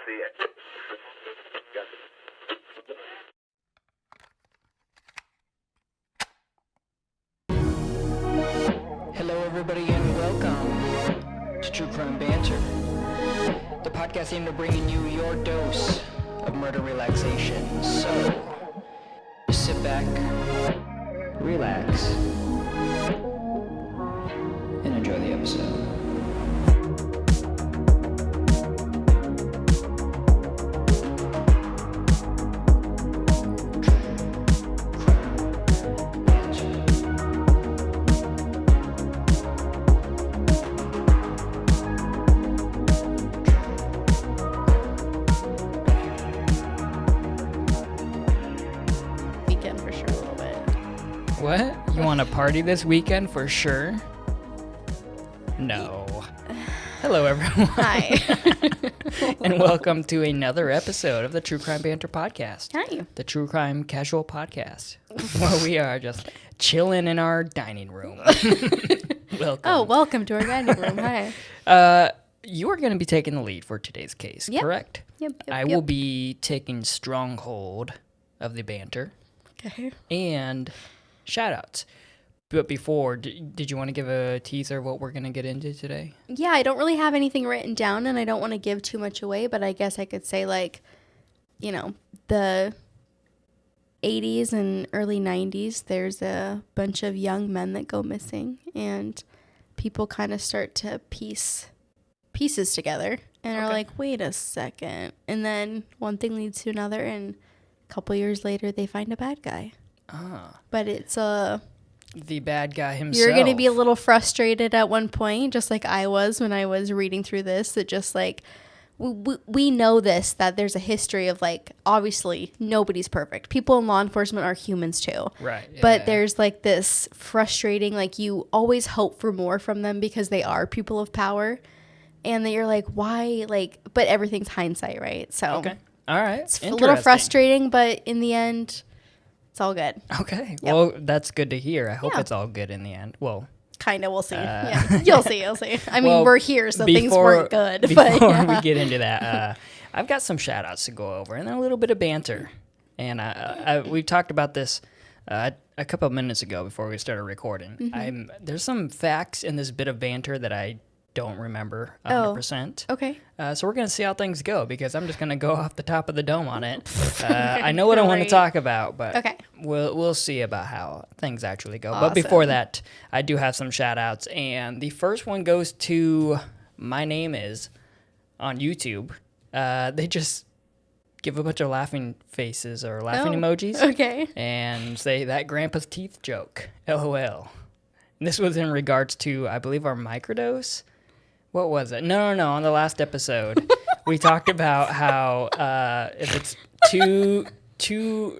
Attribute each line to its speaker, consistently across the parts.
Speaker 1: Hello, everybody, and welcome to True Crime Banter, the podcast aimed at bringing you your dose of murder relaxation. So, just sit back, relax, and enjoy the episode. What? You want to party this weekend for sure? No. Hello, everyone.
Speaker 2: Hi.
Speaker 1: And welcome to another episode of the True Crime Banter podcast.
Speaker 2: Hi.
Speaker 1: The True Crime Casual podcast, where we are just chilling in our dining room. Welcome.
Speaker 2: Oh, welcome to our dining room. Hi.
Speaker 1: You are going to be taking the lead for today's case, correct?
Speaker 2: Yep.
Speaker 1: I will be taking strong hold of the banter.
Speaker 2: Okay.
Speaker 1: And shout-outs. But before, did you want to give a teaser of what we're going to get into today?
Speaker 2: Yeah, I don't really have anything written down, and I don't want to give too much away, but I guess I could say, like, you know, the 80s and early 90s, there's a bunch of young men that go missing, and people kind of start to piece pieces together, and are like, wait a second. And then one thing leads to another, and a couple years later, they find a bad guy. But it's
Speaker 1: the bad guy himself.
Speaker 2: You're going to be a little frustrated at one point, just like I was when I was reading through this, that just like, we know this, that there's a history of like, obviously nobody's perfect. People in law enforcement are humans too.
Speaker 1: Right. Yeah.
Speaker 2: But there's like this frustrating, like you always hope for more from them because they are people of power. And that you're like, why? Like, but everything's hindsight, right? So
Speaker 1: okay. All right.
Speaker 2: It's a little frustrating, but in the end, it's all good.
Speaker 1: Okay.
Speaker 2: Yep.
Speaker 1: Well, that's good to hear. I hope it's all good in the end. Well,
Speaker 2: kind of. We'll see. Yeah. You'll see. I mean,
Speaker 1: well,
Speaker 2: we're here, so things weren't good.
Speaker 1: Before
Speaker 2: but,
Speaker 1: we get into that, I've got some shout-outs to go over and then a little bit of banter. And we talked about this a couple of minutes ago before we started recording.
Speaker 2: Mm-hmm.
Speaker 1: There's some facts in this bit of banter that I don't remember 100%.
Speaker 2: Okay.
Speaker 1: So we're going to see how things go because I'm just going to go off the top of the dome on it. I know what I want to talk about, but we'll see about how things actually go.
Speaker 2: Awesome.
Speaker 1: But before that, I do have some shout-outs, and the first one goes to My Name Is on YouTube. They just give a bunch of laughing faces or laughing emojis.
Speaker 2: Okay.
Speaker 1: And say that grandpa's teeth joke, LOL. And this was in regards to, I believe, our microdose. What was it? No. On the last episode, we talked about how if it's two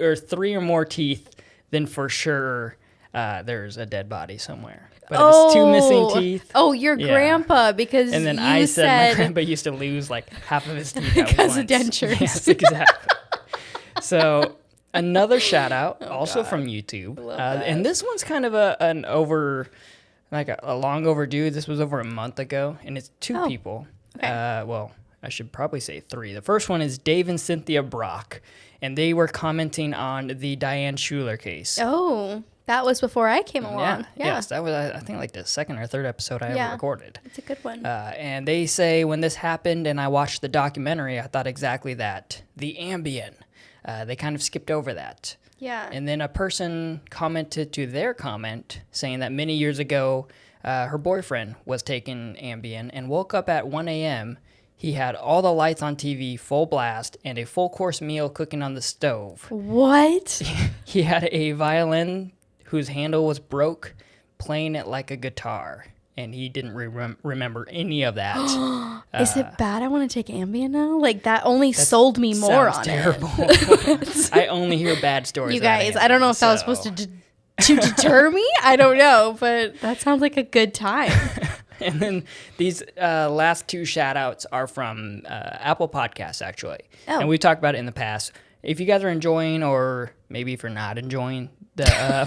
Speaker 1: or three or more teeth, then for sure there's a dead body somewhere. But if it's two missing teeth.
Speaker 2: Oh, your grandpa, because
Speaker 1: and then
Speaker 2: I
Speaker 1: said my grandpa used to lose like half of his teeth at
Speaker 2: because
Speaker 1: once.
Speaker 2: of dentures.
Speaker 1: Yes, exactly. So another shout out, also from YouTube, and this one's kind of a long overdue. This was over a month ago, and it's two people.
Speaker 2: Okay.
Speaker 1: Well, I should probably say three. The first one is Dave and Cynthia Brock, and they were commenting on the Diane Schuler case.
Speaker 2: Oh, that was before I came along. Yeah.
Speaker 1: Yes, that was, I think, like the second or third episode I ever recorded.
Speaker 2: It's a good one.
Speaker 1: And they say, when this happened and I watched the documentary, I thought exactly that. The Ambien. They kind of skipped over that.
Speaker 2: Yeah.
Speaker 1: And then a person commented to their comment saying that many years ago, her boyfriend was taking Ambien and woke up at 1 a.m. He had all the lights on TV, full blast, and a full-course meal cooking on the stove.
Speaker 2: What?
Speaker 1: He had a violin whose handle was broke, playing it like a guitar. And he didn't remember any of that.
Speaker 2: Is it bad? I want to take Ambien now. Like that only sold me more on
Speaker 1: terrible.
Speaker 2: it.
Speaker 1: I only hear bad stories.
Speaker 2: You guys, I don't know if that was supposed to deter me. I don't know, but that sounds like a good time.
Speaker 1: And then these last two shout outs are from Apple Podcasts, actually.
Speaker 2: Oh.
Speaker 1: And we talked about it in the past. if you guys are enjoying, or maybe if you're not enjoying the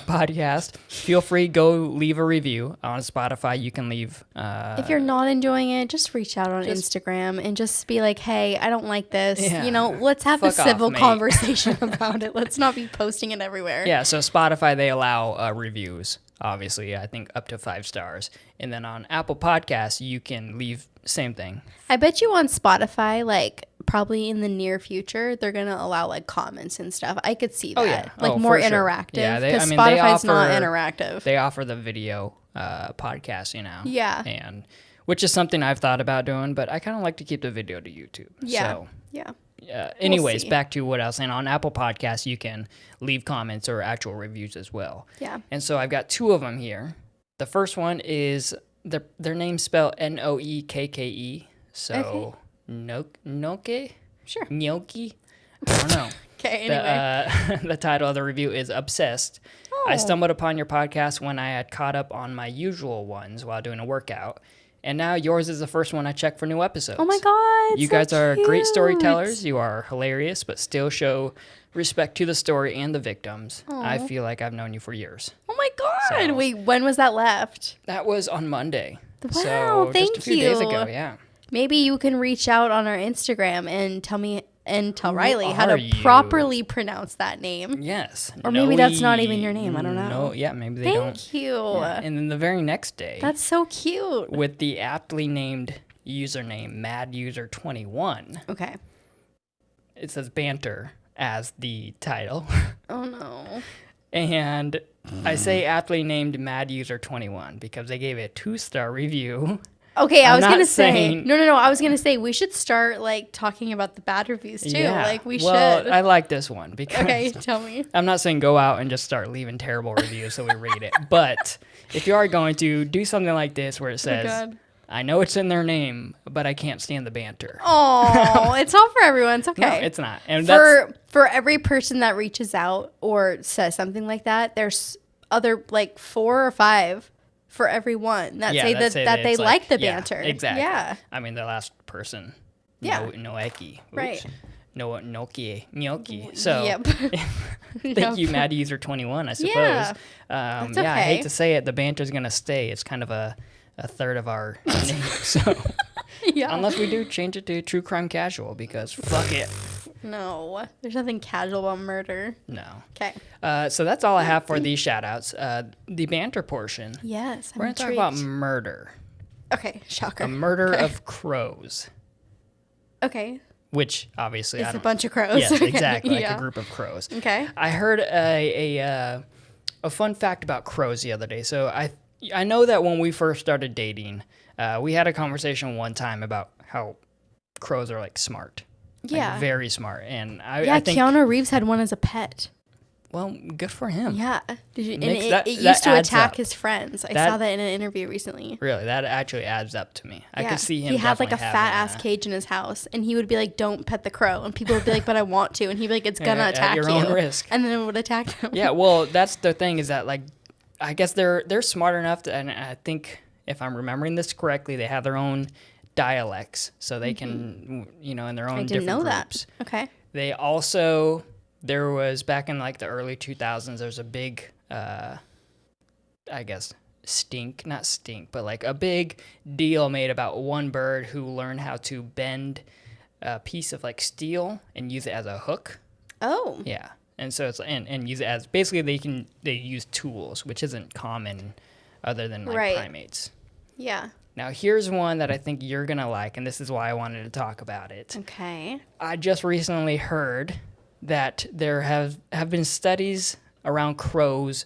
Speaker 1: podcast, feel free, go leave a review on Spotify. You can leave.
Speaker 2: If you're not enjoying it, just reach out on Instagram and just be like, hey, I don't like this.
Speaker 1: Yeah.
Speaker 2: You know, let's have a
Speaker 1: Fuck off,
Speaker 2: civil
Speaker 1: mate.
Speaker 2: conversation about it. Let's not be posting it everywhere.
Speaker 1: Yeah, so Spotify, they allow reviews, obviously, I think up to 5 stars. And then on Apple Podcasts, you can leave same thing.
Speaker 2: I bet you on Spotify, like, probably in the near future, they're going to allow, like, comments and stuff. I could see that.
Speaker 1: Oh, yeah.
Speaker 2: Like,
Speaker 1: Oh,
Speaker 2: more
Speaker 1: for sure.
Speaker 2: interactive.
Speaker 1: Yeah,
Speaker 2: because
Speaker 1: they
Speaker 2: Spotify's not
Speaker 1: offer-
Speaker 2: interactive.
Speaker 1: They offer the video podcast, you know.
Speaker 2: Yeah.
Speaker 1: And which is something I've thought about doing, but I kind of like to keep the video to YouTube.
Speaker 2: Yeah.
Speaker 1: So,
Speaker 2: Yeah.
Speaker 1: anyways,
Speaker 2: see.
Speaker 1: back to what I was saying. On Apple Podcasts, you can leave comments or actual reviews as well.
Speaker 2: Yeah.
Speaker 1: And so I've got 2 of them here. The first one is their name's spelled Noekke. So Noke?
Speaker 2: Sure.
Speaker 1: Gnocchi? I don't know.
Speaker 2: Okay, anyway.
Speaker 1: The title of the review is Obsessed. I stumbled upon your podcast when I had caught up on my usual ones while doing a workout. And now yours is the first one I check for new episodes.
Speaker 2: Oh my God.
Speaker 1: You
Speaker 2: so
Speaker 1: guys are great
Speaker 2: cute.
Speaker 1: storytellers. You are hilarious, but still show respect to the story and the victims. I feel like I've known you for years.
Speaker 2: Oh my God.
Speaker 1: So-
Speaker 2: Wait, when was that left?
Speaker 1: That was on Monday.
Speaker 2: Wow,
Speaker 1: so
Speaker 2: thank
Speaker 1: just a few days
Speaker 2: you.
Speaker 1: ago, yeah.
Speaker 2: Maybe you can reach out on our Instagram and tell me and tell Riley how
Speaker 1: are
Speaker 2: to
Speaker 1: you?
Speaker 2: properly pronounce that name.
Speaker 1: Yes.
Speaker 2: Or maybe that's not even your name. I don't know.
Speaker 1: No, yeah, maybe they don't.
Speaker 2: Thank you.
Speaker 1: Yeah. And then the very next day,
Speaker 2: That's so cute.
Speaker 1: with the aptly named username MadUser21,
Speaker 2: Okay.
Speaker 1: it says Banter as the title.
Speaker 2: Oh no.
Speaker 1: And I say aptly named MadUser21 because they gave it a 2-star review.
Speaker 2: Okay, I
Speaker 1: I'm
Speaker 2: was
Speaker 1: not
Speaker 2: gonna say
Speaker 1: saying-
Speaker 2: no. I was gonna say we should start like talking about the bad reviews too.
Speaker 1: Yeah.
Speaker 2: Like we
Speaker 1: well,
Speaker 2: should.
Speaker 1: I like this one because
Speaker 2: Okay, tell me.
Speaker 1: I'm not saying go out and just start leaving terrible reviews so we read it. But if you are going to do something like this where it says,
Speaker 2: God.
Speaker 1: I know it's in their name, but I can't stand the banter.
Speaker 2: Oh, it's not for everyone. It's okay.
Speaker 1: No, it's not. And that's
Speaker 2: For every person that reaches out or says something like that, there's other like 4 or 5 for every one that say that they
Speaker 1: it's
Speaker 2: like the
Speaker 1: yeah,
Speaker 2: banter.
Speaker 1: Exactly.
Speaker 2: Yeah.
Speaker 1: I mean, the last person.
Speaker 2: Yeah.
Speaker 1: Noeki.
Speaker 2: Right.
Speaker 1: Gnocchi. So
Speaker 2: Yep.
Speaker 1: thank you, MadUser21, I suppose.
Speaker 2: Yeah.
Speaker 1: Yeah,
Speaker 2: That's
Speaker 1: I hate
Speaker 2: okay.
Speaker 1: to say it, the banter's going to stay. It's kind of a third of our name. So
Speaker 2: Yeah.
Speaker 1: unless we do change it to True Crime Casual because fuck it.
Speaker 2: No, there's nothing casual about murder.
Speaker 1: No.
Speaker 2: Okay.
Speaker 1: So that's all I have for these shout outs. The banter portion.
Speaker 2: Yes.
Speaker 1: We're going to talk about murder.
Speaker 2: Okay, shocker.
Speaker 1: A murder
Speaker 2: Okay.
Speaker 1: of crows.
Speaker 2: Okay.
Speaker 1: Which obviously
Speaker 2: It's a bunch of crows.
Speaker 1: Yes, exactly, like
Speaker 2: Yeah.
Speaker 1: a group of crows.
Speaker 2: Okay.
Speaker 1: I heard a fun fact about crows the other day. So I know that when we first started dating, we had a conversation one time about how crows are like smart. Like,
Speaker 2: Yeah.
Speaker 1: very smart. And
Speaker 2: Yeah,
Speaker 1: I think
Speaker 2: Keanu Reeves had one as a pet.
Speaker 1: well, good for him.
Speaker 2: Yeah. Did you, and
Speaker 1: Makes
Speaker 2: it,
Speaker 1: that-
Speaker 2: it
Speaker 1: that
Speaker 2: used to
Speaker 1: adds
Speaker 2: attack
Speaker 1: up.
Speaker 2: his friends. I
Speaker 1: That-
Speaker 2: saw that in an interview recently.
Speaker 1: Really, that actually adds up to me. I
Speaker 2: Yeah.
Speaker 1: could see him.
Speaker 2: He had like a
Speaker 1: definitely
Speaker 2: fat
Speaker 1: having
Speaker 2: ass cage in his house, and he would be like, "Don't pet the crow," and people would be like, "But I want to," and he'd be like, "It's gonna
Speaker 1: At
Speaker 2: attack
Speaker 1: your
Speaker 2: you,"
Speaker 1: own risk.
Speaker 2: and then it would attack him.
Speaker 1: Yeah, well, that's the thing is that like, I guess they're smart enough to, and I think if I'm remembering this correctly, they have their own dialects, so they can, in their own
Speaker 2: I didn't
Speaker 1: different
Speaker 2: know
Speaker 1: groups.
Speaker 2: that. Okay.
Speaker 1: They also, there was back in like the early 2000s, there's a big, I guess, not stink, but like a big deal made about one bird who learned how to bend a piece of like steel and use it as a hook.
Speaker 2: Oh.
Speaker 1: Yeah. And so it's, and use it as, basically they use tools, which isn't common other than like
Speaker 2: Right.
Speaker 1: primates.
Speaker 2: Yeah.
Speaker 1: Now here's one that I think you're going to like, and this is why I wanted to talk about it.
Speaker 2: Okay.
Speaker 1: I just recently heard that there have been studies around crows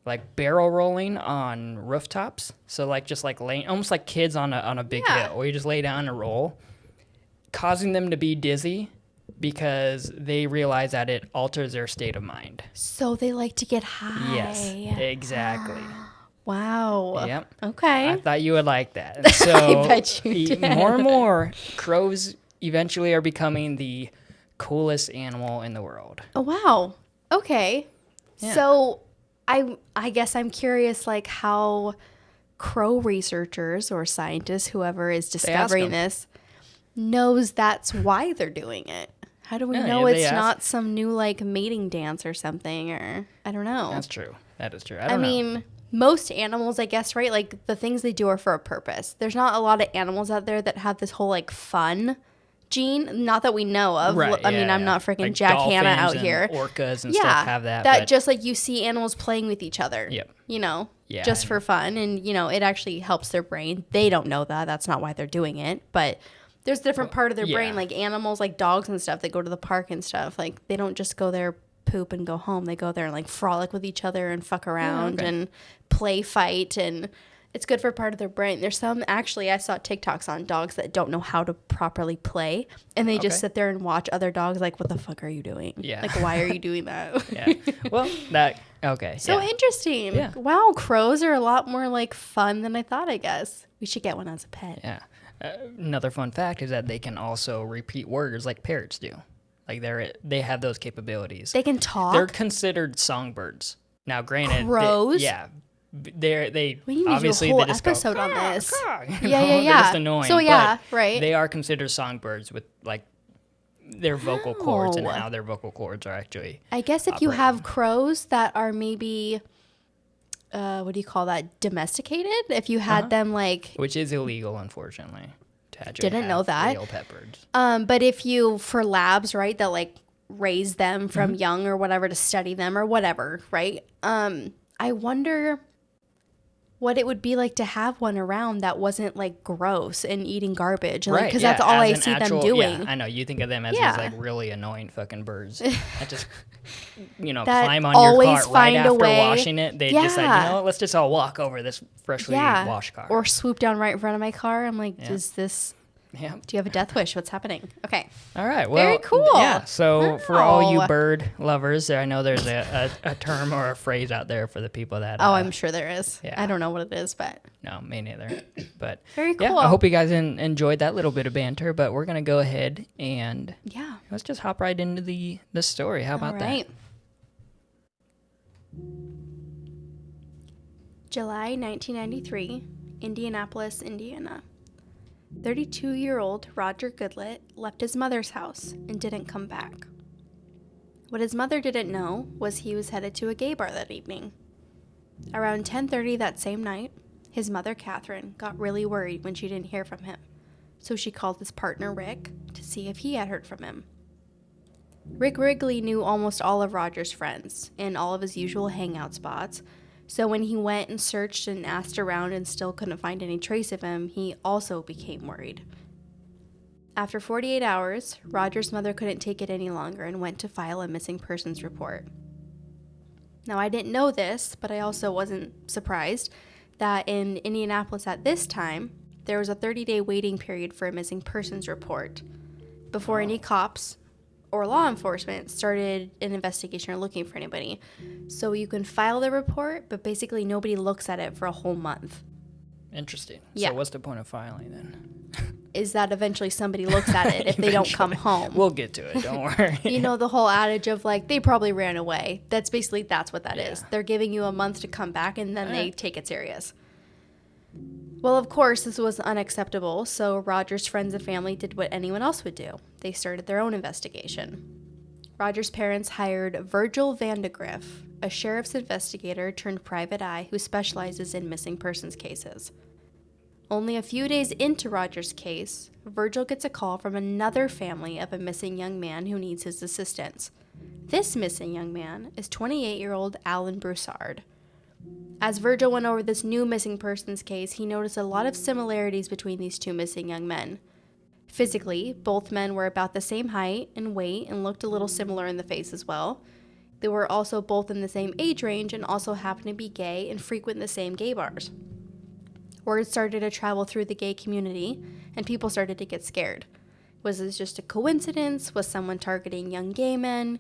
Speaker 1: like barrel rolling on rooftops. So like just like laying almost like kids on a big
Speaker 2: Yeah.
Speaker 1: hill where you just lay down and roll, causing them to be dizzy because they realize that it alters their state of mind.
Speaker 2: So they like to get high.
Speaker 1: Yes, exactly.
Speaker 2: Wow.
Speaker 1: Yep.
Speaker 2: Okay.
Speaker 1: I thought you would like that. And so
Speaker 2: bet you did.
Speaker 1: more and more crows eventually are becoming the coolest animal in the world.
Speaker 2: Oh, wow. Okay.
Speaker 1: Yeah.
Speaker 2: So I guess I'm curious like how crow researchers or scientists, whoever is discovering
Speaker 1: 'em.
Speaker 2: this, knows that's why they're doing it. How do we
Speaker 1: Yeah,
Speaker 2: know
Speaker 1: yeah,
Speaker 2: it's
Speaker 1: they
Speaker 2: not
Speaker 1: ask.
Speaker 2: some new like mating dance or something? Or I don't know.
Speaker 1: That's true. That is true. I
Speaker 2: I
Speaker 1: don't know.
Speaker 2: mean, most animals, I guess, right? Like the things they do are for a purpose. There's not a lot of animals out there that have this whole like fun gene. Not that we know of.
Speaker 1: Right,
Speaker 2: I mean,
Speaker 1: yeah,
Speaker 2: I'm
Speaker 1: yeah.
Speaker 2: not freaking
Speaker 1: Like
Speaker 2: Jack Hanna out
Speaker 1: dolphins
Speaker 2: here.
Speaker 1: and orcas and stuff have that.
Speaker 2: That
Speaker 1: but
Speaker 2: just like you see animals playing with each other.
Speaker 1: Yep.
Speaker 2: You know,
Speaker 1: Yeah,
Speaker 2: just
Speaker 1: I
Speaker 2: for fun. And, you know, it actually helps their brain. They don't know that. That's not why they're doing it. But there's a different part of their brain,
Speaker 1: yeah.
Speaker 2: like animals, like dogs and stuff that go to the park and stuff. Like they don't just go there, poop and go home. They go there and like frolic with each other and fuck around
Speaker 1: okay.
Speaker 2: and play fight. And it's good for part of their brain. There's some, actually, I saw TikToks on dogs that don't know how to properly play. And they just
Speaker 1: Okay.
Speaker 2: sit there and watch other dogs like, what the fuck are you doing?
Speaker 1: Yeah.
Speaker 2: Like, why are you doing that?
Speaker 1: Yeah. Well, okay.
Speaker 2: So
Speaker 1: yeah.
Speaker 2: interesting.
Speaker 1: Yeah.
Speaker 2: Wow, crows are a lot more like fun than I thought, I guess. We should get one as a pet.
Speaker 1: Yeah. Another fun fact is that they can also repeat words like parrots do. Like they have those capabilities.
Speaker 2: They can talk.
Speaker 1: They're considered songbirds. Now, granted,
Speaker 2: Crows?
Speaker 1: they
Speaker 2: We need to do a
Speaker 1: obviously
Speaker 2: whole
Speaker 1: they just
Speaker 2: episode
Speaker 1: go,
Speaker 2: on
Speaker 1: "Caw,
Speaker 2: this."
Speaker 1: caw," you
Speaker 2: Yeah,
Speaker 1: know?
Speaker 2: yeah,
Speaker 1: They're
Speaker 2: yeah.
Speaker 1: just annoying.
Speaker 2: So, yeah,
Speaker 1: but
Speaker 2: right.
Speaker 1: They are considered songbirds with like their vocal cords and
Speaker 2: Wow.
Speaker 1: how their vocal cords are actually.
Speaker 2: I guess if you
Speaker 1: operating.
Speaker 2: have crows that are maybe, what do you call that, domesticated? If you had them like,
Speaker 1: Which is illegal, unfortunately. To actually
Speaker 2: Didn't know
Speaker 1: have
Speaker 2: that.
Speaker 1: real pet birds.
Speaker 2: but if you, for labs, right, that like raise them from young or whatever to study them or whatever, right? I wonder what it would be like to have one around that wasn't like gross and eating garbage. And,
Speaker 1: Right,
Speaker 2: because
Speaker 1: yeah,
Speaker 2: that's all
Speaker 1: as
Speaker 2: I
Speaker 1: an
Speaker 2: see
Speaker 1: actual-
Speaker 2: them doing.
Speaker 1: Yeah, I know. You think of them as
Speaker 2: Yeah.
Speaker 1: these like really annoying fucking birds that just,
Speaker 2: That
Speaker 1: climb on your
Speaker 2: always
Speaker 1: cart right
Speaker 2: find a
Speaker 1: after
Speaker 2: way-
Speaker 1: washing it. They just like,
Speaker 2: Yeah.
Speaker 1: you know what, let's just all walk over this freshly washed car.
Speaker 2: Or swoop down right in front of my car. I'm like,
Speaker 1: Yeah.
Speaker 2: is this,
Speaker 1: yeah.
Speaker 2: do you have a death wish? What's happening? Okay.
Speaker 1: All right. Well,
Speaker 2: Very cool.
Speaker 1: Yeah. So for all you
Speaker 2: Wow.
Speaker 1: bird lovers, I know there's a term or a phrase out there for the people that.
Speaker 2: Oh, I'm sure there is.
Speaker 1: yeah.
Speaker 2: I don't know what it is, but
Speaker 1: No, me neither. But
Speaker 2: very
Speaker 1: yeah,
Speaker 2: cool.
Speaker 1: I hope you guys enjoyed that little bit of banter. But we're gonna go ahead and
Speaker 2: Yeah.
Speaker 1: let's just hop right into the story. How about
Speaker 2: All right.
Speaker 1: that?
Speaker 2: July 1993, Indianapolis, Indiana. 32-year-old Roger Goodlett left his mother's house and didn't come back. What his mother didn't know was he was headed to a gay bar that evening. Around 10:30 that same night, his mother, Catherine, got really worried when she didn't hear from him, so she called his partner, Rick, to see if he had heard from him. Rick Wrigley knew almost all of Roger's friends and all of his usual hangout spots, so when he went and searched and asked around and still couldn't find any trace of him, he also became worried. After 48 hours, Roger's mother couldn't take it any longer and went to file a missing persons report. Now, I didn't know this, but I also wasn't surprised that in Indianapolis at this time, there was a 30-day waiting period for a missing persons report before any cops or law enforcement started an investigation or looking for anybody. So you can file the report, but basically nobody looks at it for a whole month.
Speaker 1: Interesting.
Speaker 2: Yeah.
Speaker 1: So what's the point of filing then?
Speaker 2: Is that eventually somebody looks at it if they don't come home.
Speaker 1: We'll get to it. Don't worry.
Speaker 2: You know, the whole adage of like, they probably ran away. That's what that is.
Speaker 1: Yeah.
Speaker 2: They're giving you a month to come back and then they take it serious. Well, of course, this was unacceptable, so Roger's friends and family did what anyone else would do. They started their own investigation. Roger's parents hired Virgil Vandegrift, a sheriff's investigator turned private eye who specializes in missing persons cases. Only a few days into Roger's case, Virgil gets a call from another family of a missing young man who needs his assistance. This missing young man is 28-year-old Alan Broussard. As Virgil went over this new missing persons case, he noticed a lot of similarities between these two missing young men. Physically, both men were about the same height and weight and looked a little similar in the face as well. They were also both in the same age range and also happened to be gay and frequent the same gay bars. Word started to travel through the gay community, and people started to get scared. Was this just a coincidence? Was someone targeting young gay men?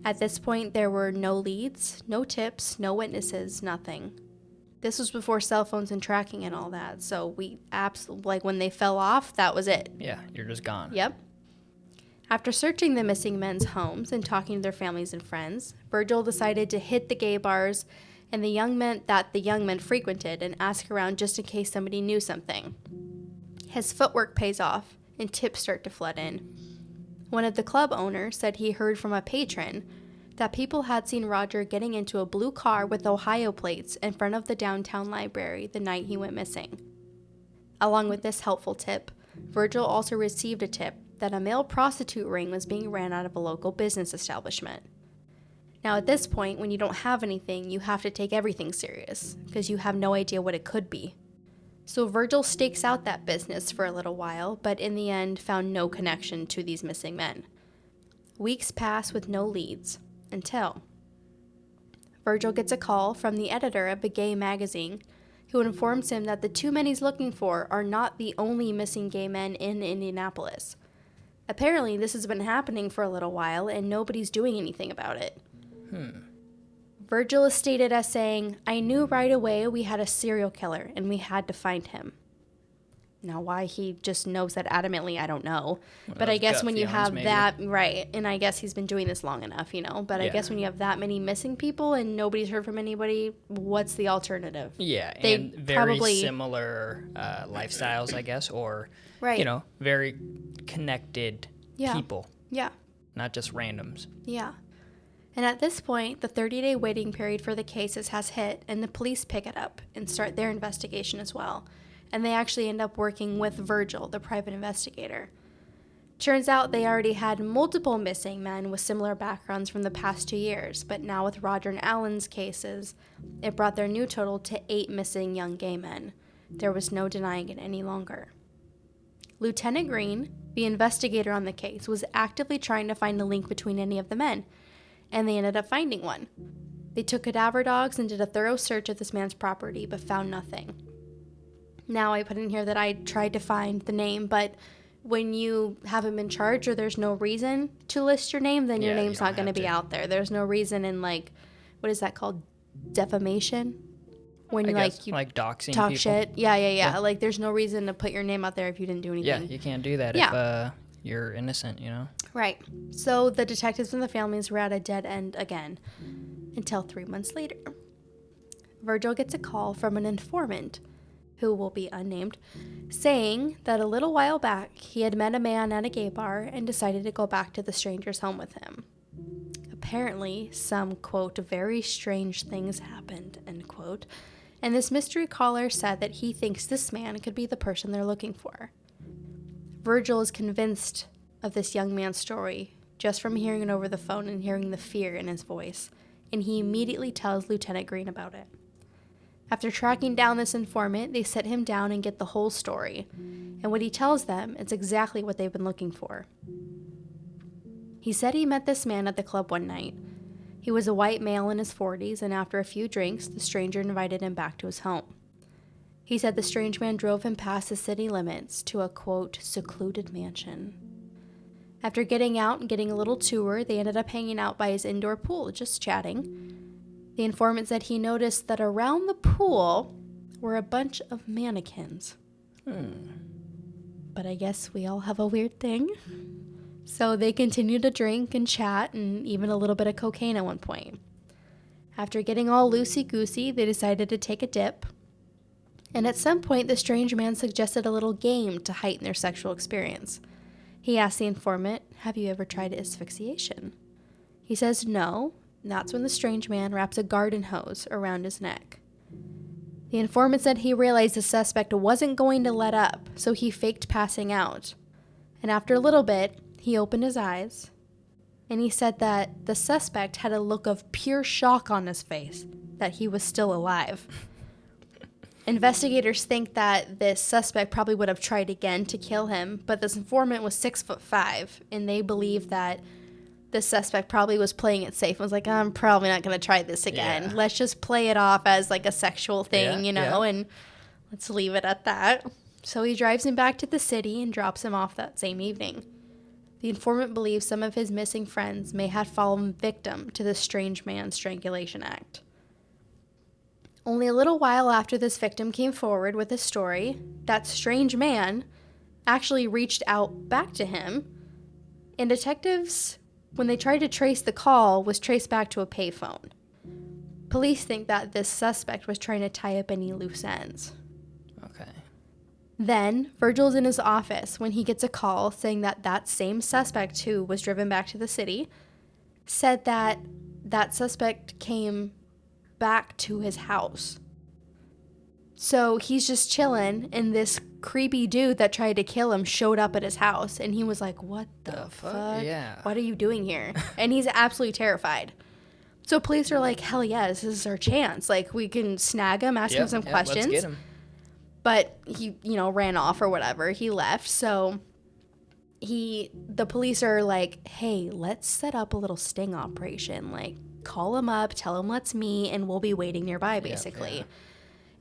Speaker 2: At this point, there were no leads, no tips, no witnesses, nothing. This was before cell phones and tracking and all that, so when they fell off, that was it.
Speaker 1: Yeah, you're just gone.
Speaker 2: Yep. After searching the missing men's homes and talking to their families and friends, Virgil decided to hit the gay bars and the young men frequented and ask around just in case somebody knew something. His footwork pays off, and tips start to flood in. One of the club owners said he heard from a patron that people had seen Roger getting into a blue car with Ohio plates in front of the downtown library the night he went missing. Along with this helpful tip, Virgil also received a tip that a male prostitute ring was being ran out of a local business establishment. Now at this point, when you don't have anything, you have to take everything serious, because you have no idea what it could be. So Virgil stakes out that business for a little while, but in the end found no connection to these missing men. Weeks pass with no leads, until Virgil gets a call from the editor of a gay magazine, who informs him that the two men he's looking for are not the only missing gay men in Indianapolis. Apparently, this has been happening for a little while, and nobody's doing anything about it. Virgil is stated as saying, "I knew right away we had a serial killer, and we had to find him." Now, why he just knows that adamantly, I don't know. But I guess when you have that, right, and I guess he's been doing this long enough, but I guess when you have that many missing people and nobody's heard from anybody, what's the alternative?
Speaker 1: Yeah, and very similar lifestyles, I guess, or, very connected people.
Speaker 2: Yeah.
Speaker 1: Not just randoms.
Speaker 2: Yeah. And at this point, the 30-day waiting period for the cases has hit, and the police pick it up and start their investigation as well. And they actually end up working with Virgil, the private investigator. Turns out they already had multiple missing men with similar backgrounds from the past 2 years, but now with Roger and Alan's cases, it brought their new total to 8 missing young gay men. There was no denying it any longer. Lieutenant Green, the investigator on the case, was actively trying to find a link between any of the men, and they ended up finding one. They took cadaver dogs and did a thorough search of this man's property, but found nothing. Now, I put in here that I tried to find the name, but when you haven't been charged or there's no reason to list your name, then your name's not going to be out there. There's no reason in, what is that called? Defamation? When you
Speaker 1: doxing
Speaker 2: talk
Speaker 1: people.
Speaker 2: Shit. Yeah. There's no reason to put your name out there if you didn't do anything.
Speaker 1: Yeah, you can't do that if you're innocent,
Speaker 2: Right. So the detectives and the families were at a dead end again, until 3 months later. Virgil gets a call from an informant, who will be unnamed, saying that a little while back he had met a man at a gay bar and decided to go back to the stranger's home with him. Apparently, some, quote, very strange things happened, end quote, and this mystery caller said that he thinks this man could be the person they're looking for. Virgil is convinced of this young man's story just from hearing it over the phone and hearing the fear in his voice, and he immediately tells Lieutenant Green about it. After tracking down this informant, they sit him down and get the whole story. And what he tells them is exactly what they've been looking for. He said he met this man at the club one night. He was a white male in his 40s, and after a few drinks, the stranger invited him back to his home. He said the strange man drove him past the city limits to a, quote, secluded mansion. After getting out and getting a little tour, they ended up hanging out by his indoor pool, just chatting. The informant said he noticed that around the pool were a bunch of mannequins. But I guess we all have a weird thing. So they continued to drink and chat and even a little bit of cocaine at one point. After getting all loosey-goosey, they decided to take a dip. And at some point, the strange man suggested a little game to heighten their sexual experience. He asked the informant, "Have you ever tried asphyxiation?" He says no. And that's when the strange man wraps a garden hose around his neck. The informant said he realized the suspect wasn't going to let up, so he faked passing out. And after a little bit, he opened his eyes, and he said that the suspect had a look of pure shock on his face, that he was still alive. Investigators think that this suspect probably would have tried again to kill him, but this informant was 6'5", and they believe that the suspect probably was playing it safe and was like, I'm probably not going to try this again. Yeah. Let's just play it off as like a sexual thing, and let's leave it at that. So he drives him back to the city and drops him off that same evening. The informant believes some of his missing friends may have fallen victim to the strange man's strangulation act. Only a little while after this victim came forward with his story, that strange man actually reached out back to him, and detectives, when they tried to trace the call, was traced back to a payphone. Police think that this suspect was trying to tie up any loose ends.
Speaker 1: Okay.
Speaker 2: Then Virgil's in his office when he gets a call saying that that same suspect who was driven back to the city said that that suspect came back to his house. So he's just chilling, and this creepy dude that tried to kill him showed up at his house, and he was like, what the fuck?
Speaker 1: Yeah.
Speaker 2: What are you doing here? And he's absolutely terrified. So police are like, hell yeah, this is our chance. Like, we can snag him, ask him some questions.
Speaker 1: Let's get him.
Speaker 2: But he, ran off or whatever. He left. So the police are like, hey, let's set up a little sting operation. Like, call him up, tell him let's meet, and we'll be waiting nearby, basically.
Speaker 1: Yeah.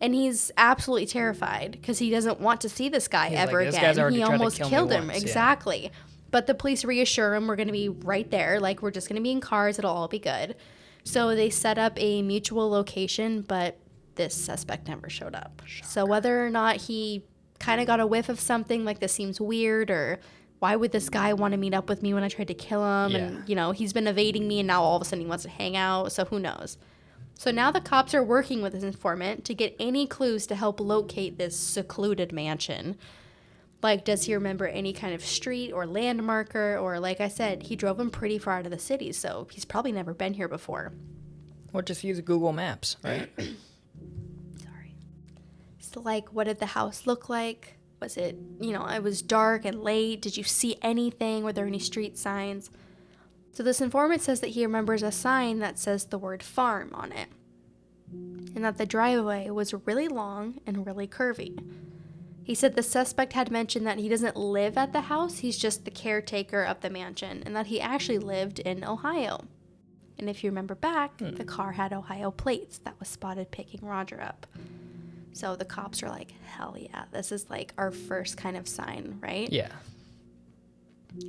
Speaker 2: And he's absolutely terrified because he doesn't want to see this guy ever
Speaker 1: this
Speaker 2: again.
Speaker 1: guy's already
Speaker 2: He
Speaker 1: tried to
Speaker 2: almost
Speaker 1: kill me
Speaker 2: killed him.
Speaker 1: once,
Speaker 2: Exactly. Yeah. But the police reassure him we're going to be right there. Like, we're just going to be in cars. It'll all be good. So they set up a mutual location, but this suspect never showed up. Shocker. So whether or not he kind of got a whiff of something, like this seems weird, or why would this guy want to meet up with me when I tried to kill him? Yeah. And, he's been evading me, and now all of a sudden he wants to hang out. So who knows? So now the cops are working with his informant to get any clues to help locate this secluded mansion. Like, does he remember any kind of street or landmarker? Or, like I said, he drove him pretty far out of the city, so he's probably never been here before.
Speaker 1: Or just use Google Maps, right?
Speaker 2: Sorry. So, like, what did the house look like? Was it, it was dark and late. Did you see anything? Were there any street signs? So this informant says that he remembers a sign that says the word farm on it, and that the driveway was really long and really curvy. He said the suspect had mentioned that he doesn't live at the house, he's just the caretaker of the mansion, and that he actually lived in Ohio. And if you remember back, the car had Ohio plates that was spotted picking Roger up. So the cops are like, hell yeah, this is like our first kind of sign, right?
Speaker 1: Yeah.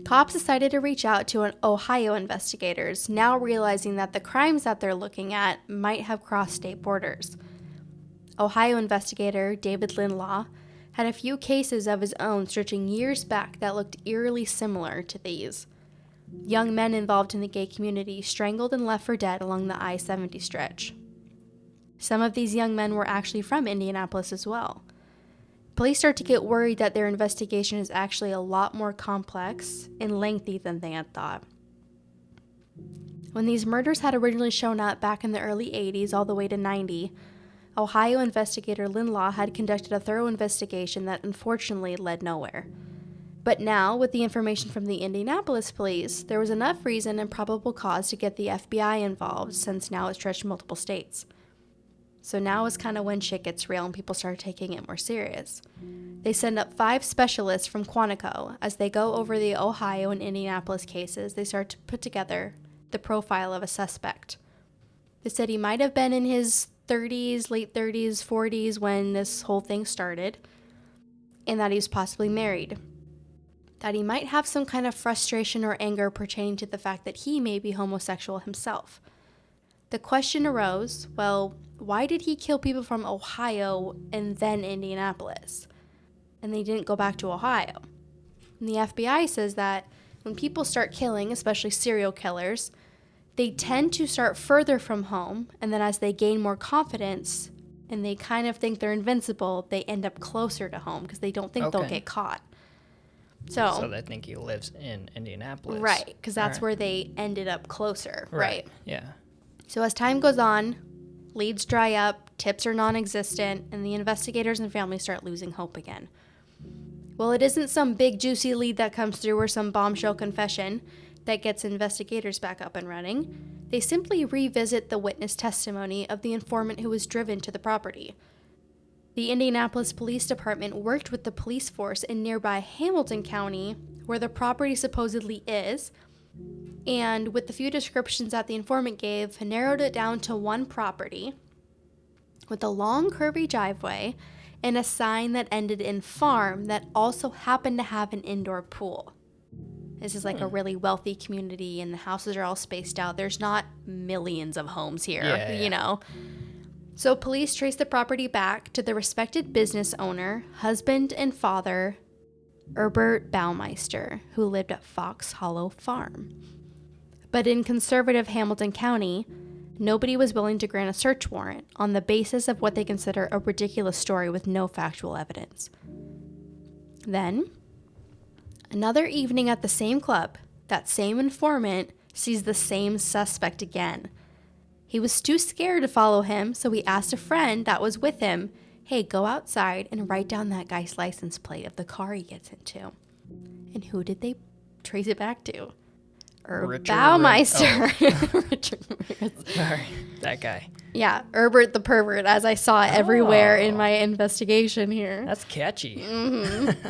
Speaker 2: Cops decided to reach out to an Ohio investigators, now realizing that the crimes that they're looking at might have crossed state borders. Ohio investigator David Linlaw had a few cases of his own stretching years back that looked eerily similar to these. Young men involved in the gay community strangled and left for dead along the I-70 stretch. Some of these young men were actually from Indianapolis as well. Police start to get worried that their investigation is actually a lot more complex and lengthy than they had thought. When these murders had originally shown up back in the early 80s all the way to 90, Ohio investigator Linlaw had conducted a thorough investigation that unfortunately led nowhere. But now, with the information from the Indianapolis police, there was enough reason and probable cause to get the FBI involved, since now it stretched multiple states. So now is kind of when shit gets real and people start taking it more serious. They send up 5 specialists from Quantico. As they go over the Ohio and Indianapolis cases, they start to put together the profile of a suspect. They said he might have been in his 30s, late 30s, 40s when this whole thing started, and that he was possibly married. That he might have some kind of frustration or anger pertaining to the fact that he may be homosexual himself. The question arose, well, why did he kill people from Ohio and then Indianapolis? And they didn't go back to Ohio. And the FBI says that when people start killing, especially serial killers, they tend to start further from home, and then as they gain more confidence and they kind of think they're invincible, they end up closer to home because they don't think they'll get caught. So
Speaker 1: they think he lives in Indianapolis.
Speaker 2: Right, because that's where they ended up closer, right?
Speaker 1: Yeah.
Speaker 2: So as time goes on, leads dry up, tips are non-existent, and the investigators and family start losing hope again. Well, it isn't some big juicy lead that comes through or some bombshell confession that gets investigators back up and running. They simply revisit the witness testimony of the informant who was driven to the property. The Indianapolis Police Department worked with the police force in nearby Hamilton County, where the property supposedly is, and with the few descriptions that the informant gave, narrowed it down to one property with a long curvy driveway and a sign that ended in farm that also happened to have an indoor pool. This is like a really wealthy community, and the houses are all spaced out. There's not millions of homes here, you know. So police traced the property back to the respected business owner, husband and father, Herbert Baumeister, who lived at Fox Hollow Farm. But in conservative Hamilton County, nobody was willing to grant a search warrant on the basis of what they consider a ridiculous story with no factual evidence. Then, another evening at the same club, that same informant sees the same suspect again. He was too scared to follow him, so he asked a friend that was with him, hey, go outside and write down that guy's license plate of the car he gets into. And who did they trace it back to? Baumeister.
Speaker 1: Sorry, that guy.
Speaker 2: Yeah, Herbert the pervert, as I saw everywhere in my investigation here.
Speaker 1: That's catchy.
Speaker 2: Mm-hmm.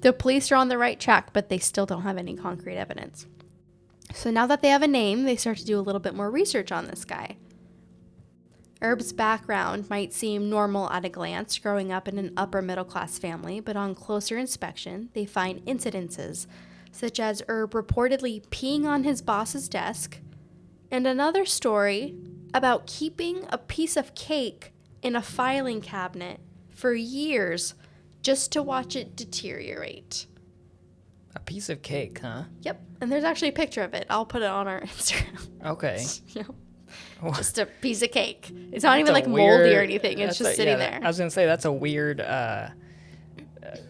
Speaker 2: The police are on the right track, but they still don't have any concrete evidence. So now that they have a name, they start to do a little bit more research on this guy. Herb's background might seem normal at a glance, growing up in an upper middle class family, but on closer inspection, they find incidences such as Herb reportedly peeing on his boss's desk, and another story about keeping a piece of cake in a filing cabinet for years just to watch it deteriorate.
Speaker 1: A piece of cake, huh?
Speaker 2: Yep, and there's actually a picture of it. I'll put it on our Instagram.
Speaker 1: Okay.
Speaker 2: Yep. Just a piece of cake. It's not even like moldy or anything. It's just sitting there.
Speaker 1: I was going to say, that's a weird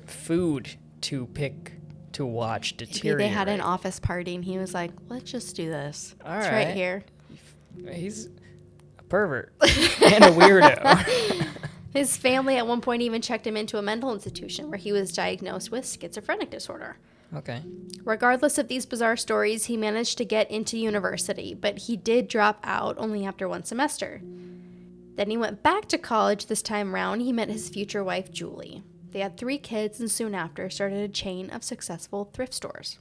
Speaker 1: food to pick to watch deteriorate.
Speaker 2: Maybe they had an office party and he was like, let's just do this.
Speaker 1: All
Speaker 2: it's
Speaker 1: right.
Speaker 2: Right here.
Speaker 1: He's a pervert and a weirdo.
Speaker 2: His family at one point even checked him into a mental institution where he was diagnosed with schizophrenic disorder.
Speaker 1: Okay.
Speaker 2: Regardless of these bizarre stories, he managed to get into university, but he did drop out only after one semester. Then he went back to college. This time around, he met his future wife, Julie. They had 3 kids and soon after started a chain of successful thrift stores.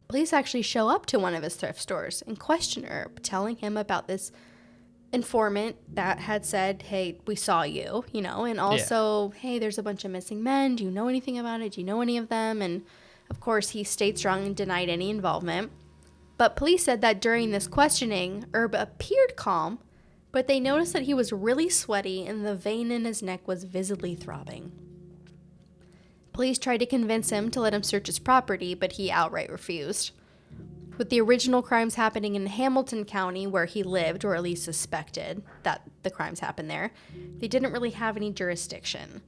Speaker 2: Police actually show up to one of his thrift stores and question Herb, telling him about this informant that had said, hey, we saw you, and also, hey, there's a bunch of missing men. Do you know anything about it? Do you know any of them? And of course, he stayed strong and denied any involvement. But police said that during this questioning, Herb appeared calm, but they noticed that he was really sweaty and the vein in his neck was visibly throbbing. Police tried to convince him to let him search his property, but he outright refused. With the original crimes happening in Hamilton County, where he lived, or at least suspected that the crimes happened there, they didn't really have any jurisdiction.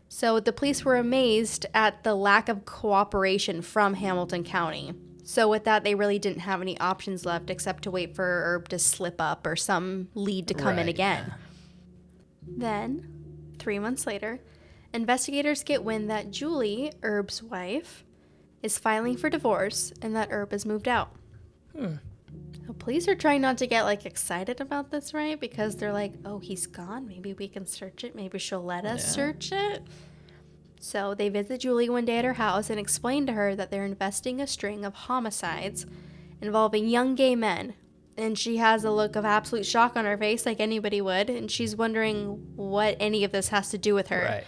Speaker 2: So the police were amazed at the lack of cooperation from Hamilton County. So with that, they really didn't have any options left except to wait for Herb to slip up or some lead to come in again. Then, 3 months later, investigators get wind that Julie, Herb's wife, is filing for divorce and that Herb has moved out. So police are trying not to get excited about this, right? Because they're like, oh, he's gone. Maybe we can search it. Maybe she'll let us search it. So they visit Julie one day at her house and explain to her that they're investigating a string of homicides involving young gay men. And she has a look of absolute shock on her face, like anybody would. And she's wondering what any of this has to do with her.
Speaker 1: Right.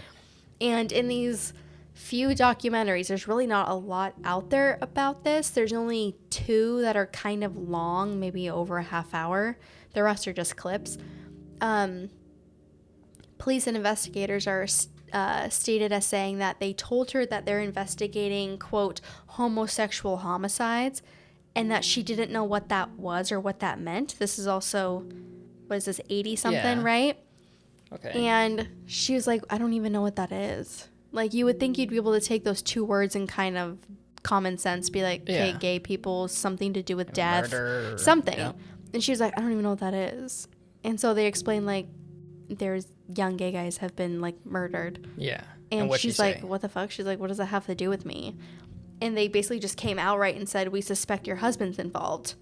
Speaker 2: And in these few documentaries, there's really not a lot out there about this. There's only 2 that are kind of long, maybe over a half hour. The rest are just clips. Police and investigators are stated as saying that they told her that they're investigating, quote, homosexual homicides, and that she didn't know what that was or what that meant. This is also, what is this, 80-something, right?
Speaker 1: Okay.
Speaker 2: And she was like, I don't even know what that is. You would think you'd be able to take those 2 words and kind of common sense be like, okay, gay people, something to do with death,
Speaker 1: murder,
Speaker 2: something.
Speaker 1: Yeah.
Speaker 2: And she was like, I don't even know what that is. And so they explained, there's young gay guys have been, murdered.
Speaker 1: Yeah.
Speaker 2: And she's like, what the fuck? She's like, what does that have to do with me? And they basically just came outright and said, we suspect your husband's involved.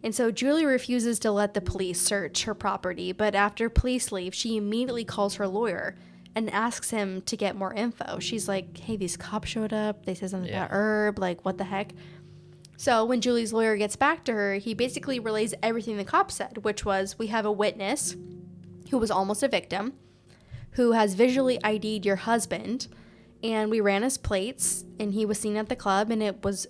Speaker 2: And so Julie refuses to let the police search her property, but after police leave, she immediately calls her lawyer and asks him to get more info. She's like, hey, these cops showed up. They said something about Herb. What the heck? So when Julie's lawyer gets back to her, he basically relays everything the cops said, which was, we have a witness who was almost a victim, who has visually ID'd your husband, and we ran his plates, and he was seen at the club, and it was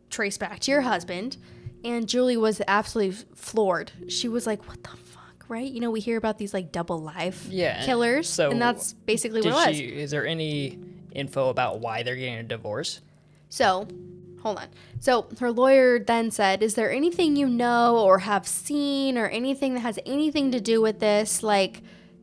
Speaker 2: traced back to your husband. And Julie was absolutely floored. She was like, what the fuck, right? We hear about these double life killers,
Speaker 1: so
Speaker 2: and that's basically what it was.
Speaker 1: Is there any info about why they're getting a divorce?
Speaker 2: So, hold on. So her lawyer then said, is there anything you know or have seen or anything that has anything to do with this?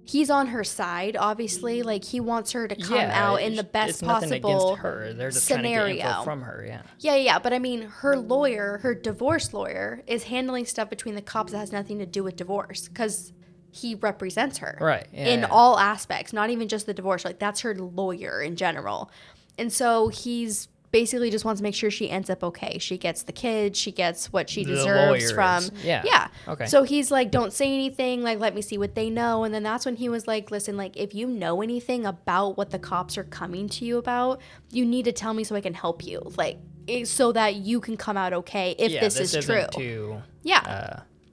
Speaker 2: he's on her side, obviously. Like, he wants her to come out in the best
Speaker 1: it's nothing
Speaker 2: possible
Speaker 1: against her. They're just
Speaker 2: scenario.
Speaker 1: trying to get info from her, yeah.
Speaker 2: Yeah. But I mean, her lawyer, her divorce lawyer, is handling stuff between the cops that has nothing to do with divorce because he represents her.
Speaker 1: Right. Yeah,
Speaker 2: in all aspects, not even just the divorce. Like, that's her lawyer in general. And so he's basically just wants to make sure she ends up okay. She gets the kids. She gets what she deserves from. Yeah.
Speaker 1: Okay.
Speaker 2: So he's like, don't say anything. Like, let me see what they know. And then that's when he was like, listen, like, if you know anything about what the cops are coming to you about, you need to tell me so I can help you. Like, so that you can come out okay if this is true.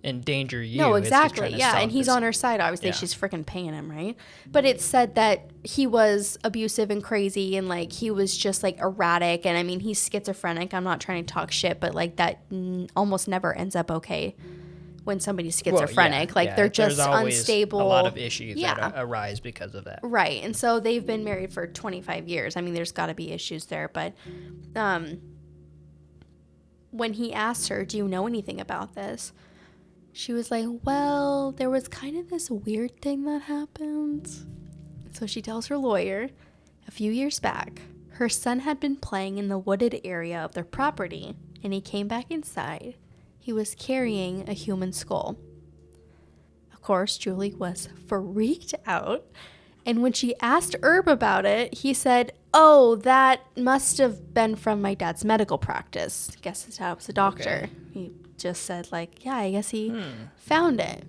Speaker 1: Endanger you.
Speaker 2: No, exactly. Yeah, and he's on her side. Obviously, she's freaking paying him, right? But it's said that he was abusive and crazy, and like he was just like erratic. And I mean, he's schizophrenic. I'm not trying to talk shit, but like that almost never ends up okay when somebody's schizophrenic. They're just unstable.
Speaker 1: A lot of issues that arise because of that.
Speaker 2: Right, and so they've been married for 25 years. I mean, there's got to be issues there, but when he asked her, "Do you know anything about this?" She was like, well, there was kind of this weird thing that happened. So she tells her lawyer, a few years back, her son had been playing in the wooded area of their property, and he came back inside. He was carrying a human skull. Of course, Julie was freaked out. And when she asked Herb about it, he said, oh, that must have been from my dad's medical practice. I guess his dad was a doctor. Okay. He just said, like, yeah, I guess he found it.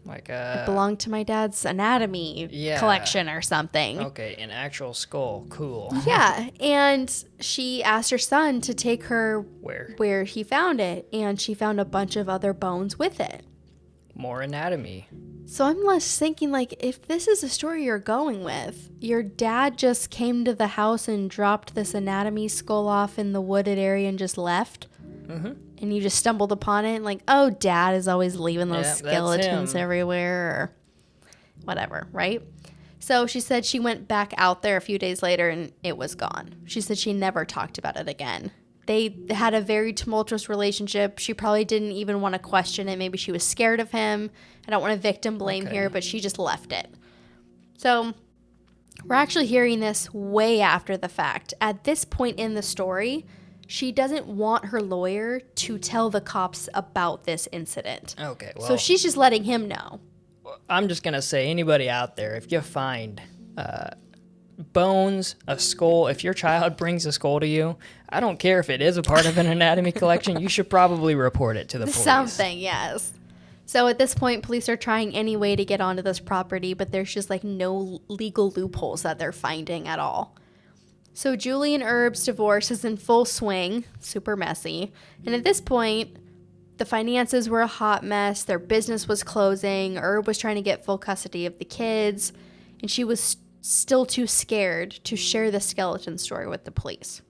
Speaker 1: Like
Speaker 2: it belonged to my dad's anatomy collection or something.
Speaker 1: Okay, an actual skull. Cool.
Speaker 2: Yeah, and she asked her son to take her where he found it, and she found a bunch of other bones with it.
Speaker 1: More anatomy.
Speaker 2: So I'm less thinking, like, if this is the story you're going with, your dad just came to the house and dropped this anatomy skull off in the wooded area and just left? Mm-hmm. And you just stumbled upon it and like, oh, dad is always leaving those skeletons everywhere or whatever, right? So she said she went back out there a few days later and it was gone. She said she never talked about it again. They had a very tumultuous relationship. She probably didn't even want to question it. Maybe she was scared of him. I don't want to victim blame here, but she just left it. So we're actually hearing this way after the fact. At this point in the story, she doesn't want her lawyer to tell the cops about this incident.
Speaker 1: Okay, well.
Speaker 2: So she's just letting him know.
Speaker 1: I'm just going to say, anybody out there, if you find bones, a skull, if your child brings a skull to you, I don't care if it is a part of an anatomy collection, you should probably report it to the police.
Speaker 2: Something, yes. So at this point, police are trying any way to get onto this property, but there's just like no legal loopholes that they're finding at all. So Julie and Herb's divorce is in full swing, super messy. And at this point, the finances were a hot mess. Their business was closing. Herb was trying to get full custody of the kids. And she was still too scared to share the skeleton story with the police.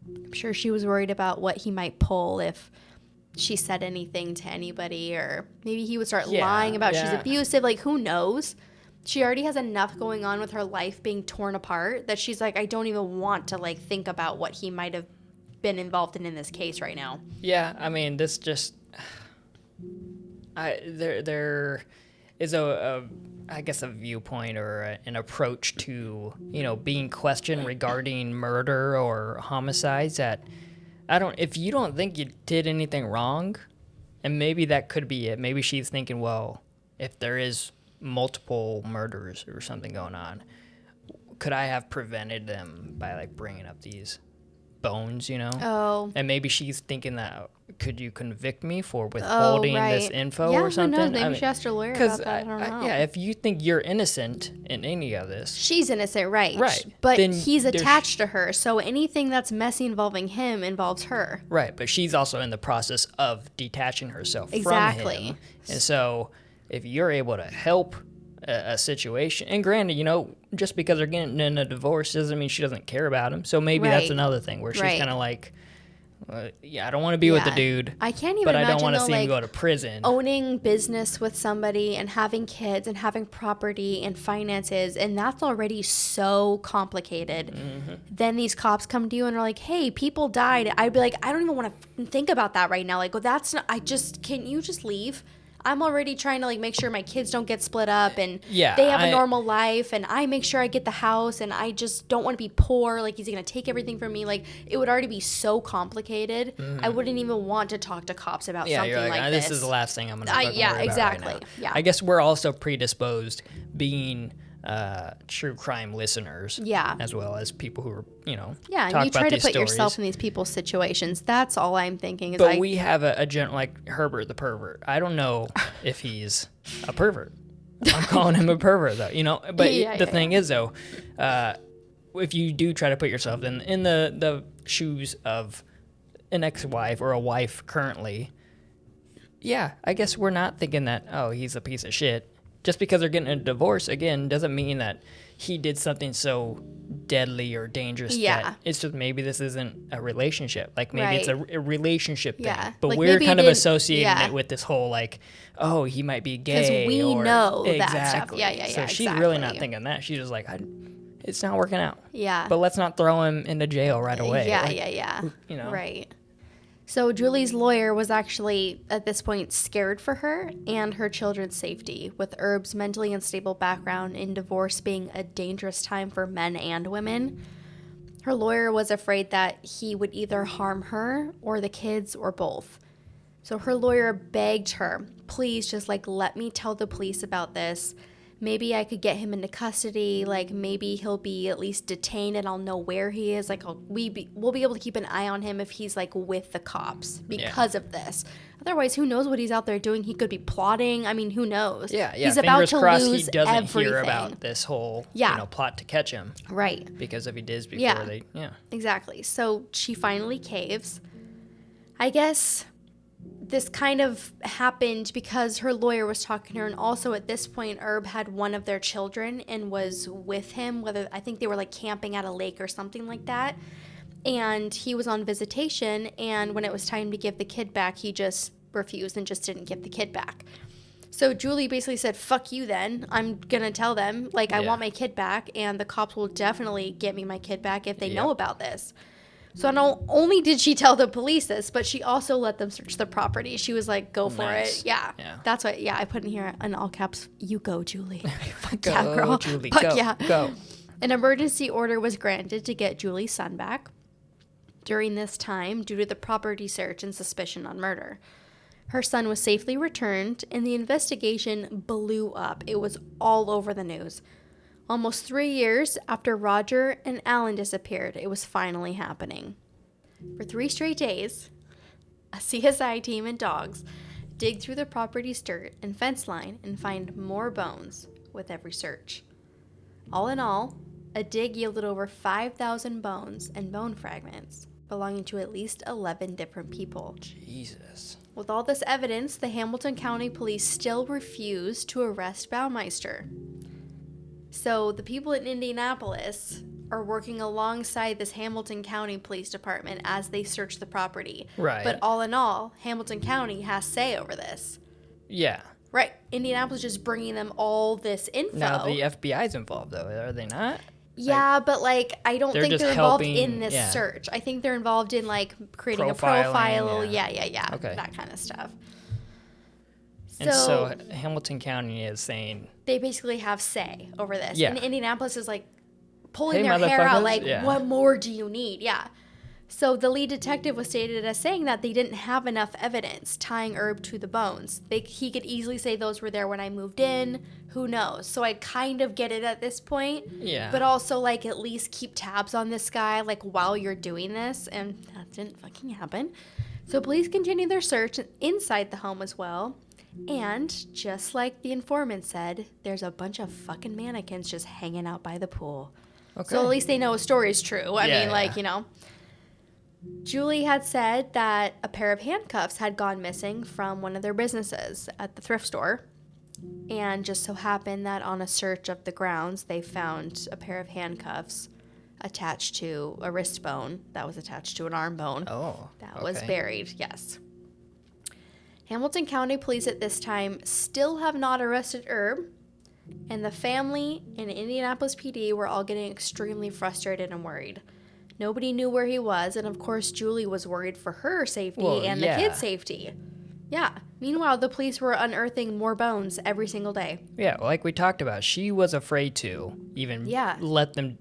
Speaker 2: I'm sure she was worried about what he might pull if she said anything to anybody. Or maybe he would start lying about she's abusive. Like, who knows? She already has enough going on with her life being torn apart that she's like, I don't even want to like think about what he might have been involved in this case right now.
Speaker 1: Yeah, I mean, this just, there is I guess a viewpoint or an approach to, being questioned regarding murder or homicides that if you don't think you did anything wrong, and maybe that could be it. Maybe she's thinking, well, if there is multiple murders or something going on, could I have prevented them by like bringing up these bones,
Speaker 2: Oh.
Speaker 1: And maybe she's thinking that, could you convict me for withholding this info or something?
Speaker 2: Who knows? Maybe she asked her lawyer about that. I don't know.
Speaker 1: Yeah, if you think you're innocent in any of this.
Speaker 2: She's innocent, right?
Speaker 1: Right.
Speaker 2: But he's attached to her, so anything that's messy involving him involves her.
Speaker 1: Right, but she's also in the process of detaching herself from him. And so if you're able to help a situation, and granted, just because they're getting in a divorce doesn't mean she doesn't care about him. So maybe that's another thing where she's kind of like, I don't want to be with the dude.
Speaker 2: I can't even
Speaker 1: but
Speaker 2: imagine,
Speaker 1: I don't want to see him go to prison.
Speaker 2: Owning business with somebody and having kids and having property and finances, and that's already so complicated. Mm-hmm. Then these cops come to you and are like, hey, people died. I'd be like, I don't even want to think about that right now. Like, well, that's not, can you just leave? I'm already trying to like make sure my kids don't get split up and
Speaker 1: Yeah,
Speaker 2: they have a normal life, and I make sure I get the house, and I just don't want to be poor. Like, he's going to take everything from me. Like, it would already be so complicated. I wouldn't even want to talk to cops about something
Speaker 1: you're
Speaker 2: like this.
Speaker 1: This is the last thing I'm going to fucking
Speaker 2: yeah,
Speaker 1: worry
Speaker 2: exactly.
Speaker 1: about right now.
Speaker 2: Yeah.
Speaker 1: I guess we're also predisposed being true crime listeners.
Speaker 2: Yeah.
Speaker 1: As well as people who are,
Speaker 2: Yeah,
Speaker 1: talk
Speaker 2: and you
Speaker 1: about
Speaker 2: try to
Speaker 1: these
Speaker 2: put
Speaker 1: stories.
Speaker 2: yourself in these people's situations. That's all I'm thinking. Is
Speaker 1: But we have a like Herbert the pervert. I don't know if he's a pervert. I'm calling him a pervert, though, But the thing is, though, if you do try to put yourself in the shoes of an ex-wife or a wife currently, yeah, I guess we're not thinking that, oh, he's a piece of shit. Just because they're getting a divorce, again, doesn't mean that he did something so deadly or dangerous.
Speaker 2: Yeah.
Speaker 1: That it's just maybe this isn't a relationship. Like, maybe it's a relationship thing.
Speaker 2: Yeah.
Speaker 1: But
Speaker 2: Like,
Speaker 1: we're
Speaker 2: maybe
Speaker 1: kind
Speaker 2: it
Speaker 1: of
Speaker 2: didn't-
Speaker 1: associating it with this whole, like, oh, he might be gay.
Speaker 2: we
Speaker 1: or,
Speaker 2: know that stuff.
Speaker 1: exactly.
Speaker 2: Yeah,
Speaker 1: So she's really not
Speaker 2: exactly.
Speaker 1: thinking that. She's just like, it's not working out.
Speaker 2: Yeah.
Speaker 1: But let's not throw him into jail right away.
Speaker 2: Yeah,
Speaker 1: Like,
Speaker 2: yeah. Right. So Julie's lawyer was actually, at this point, scared for her and her children's safety, with Herb's mentally unstable background in divorce being a dangerous time for men and women. Her lawyer was afraid that he would either harm her or the kids or both. So her lawyer begged her, please just let me tell the police about this. Maybe I could get him into custody. Like, maybe he'll be at least detained and I'll know where he is. Like, we'll be able to keep an eye on him if he's with the cops because of this. Otherwise, who knows what he's out there doing? He could be plotting. I mean, who knows?
Speaker 1: Yeah.
Speaker 2: He's about to
Speaker 1: crossed
Speaker 2: lose
Speaker 1: he doesn't
Speaker 2: everything.
Speaker 1: hear about this whole plot to catch him.
Speaker 2: Right.
Speaker 1: Because if he did before
Speaker 2: Exactly. So she finally caves. I guess this kind of happened because her lawyer was talking to her, and also at this point Herb had one of their children and was with him, I think they were camping at a lake or something like that, and he was on visitation, and when it was time to give the kid back, he just refused and just didn't give the kid back. So Julie basically said, fuck you then, I'm gonna tell them I want my kid back, and the cops will definitely get me my kid back if they know about this. So not only did she tell the police this, but she also let them search the property. She was like, go for it. Yeah. That's what, I put in here in all caps, you go, Julie. Fuck
Speaker 1: go,
Speaker 2: yeah, girl.
Speaker 1: Julie,
Speaker 2: Fuck
Speaker 1: go,
Speaker 2: yeah.
Speaker 1: Go.
Speaker 2: An emergency order was granted to get Julie's son back during this time due to the property search and suspicion on murder. Her son was safely returned, and the investigation blew up. It was all over the news. Almost 3 years after Roger and Alan disappeared, it was finally happening. For 3 straight days, a CSI team and dogs dig through the property's dirt and fence line and find more bones with every search. All in all, a dig yielded over 5,000 bones and bone fragments belonging to at least 11 different people.
Speaker 1: Jesus.
Speaker 2: With all this evidence, the Hamilton County Police still refused to arrest Baumeister. So the people in Indianapolis are working alongside this Hamilton County Police Department as they search the property.
Speaker 1: Right.
Speaker 2: But all in all, Hamilton County has say over this.
Speaker 1: Yeah.
Speaker 2: Right. Indianapolis just bringing them all this info.
Speaker 1: Now the FBI's involved, though, are they not?
Speaker 2: Yeah, but I don't think they're involved in this
Speaker 1: yeah.
Speaker 2: search. I think they're involved in creating a
Speaker 1: Profiling,
Speaker 2: profile.
Speaker 1: yeah.
Speaker 2: Yeah.
Speaker 1: Okay.
Speaker 2: That kind of stuff.
Speaker 1: And so Hamilton County is saying
Speaker 2: they basically have say over this.
Speaker 1: Yeah.
Speaker 2: And Indianapolis is pulling
Speaker 1: Hey,
Speaker 2: their hair out
Speaker 1: motherfuckers.
Speaker 2: what more do you need? Yeah. So the lead detective was stated as saying that they didn't have enough evidence tying Herb to the bones. He could easily say those were there when I moved in. Who knows? So I kind of get it at this point.
Speaker 1: Yeah.
Speaker 2: But also at least keep tabs on this guy while you're doing this. And that didn't fucking happen. So police continued their search inside the home as well. And just like the informant said, there's a bunch of fucking mannequins just hanging out by the pool.
Speaker 1: Okay.
Speaker 2: So at least they know a story is true. I mean, Julie had said that a pair of handcuffs had gone missing from one of their businesses at the thrift store. And just so happened that on a search of the grounds, they found a pair of handcuffs attached to a wrist bone that was attached to an arm bone.
Speaker 1: Oh,
Speaker 2: that was buried, yes. Hamilton County Police at this time still have not arrested Herb, and the family and Indianapolis PD were all getting extremely frustrated and worried. Nobody knew where he was, and of course Julie was worried for her safety and the kids' safety. Yeah. Meanwhile, the police were unearthing more bones every single day.
Speaker 1: Yeah, like we talked about, she was afraid to even let them,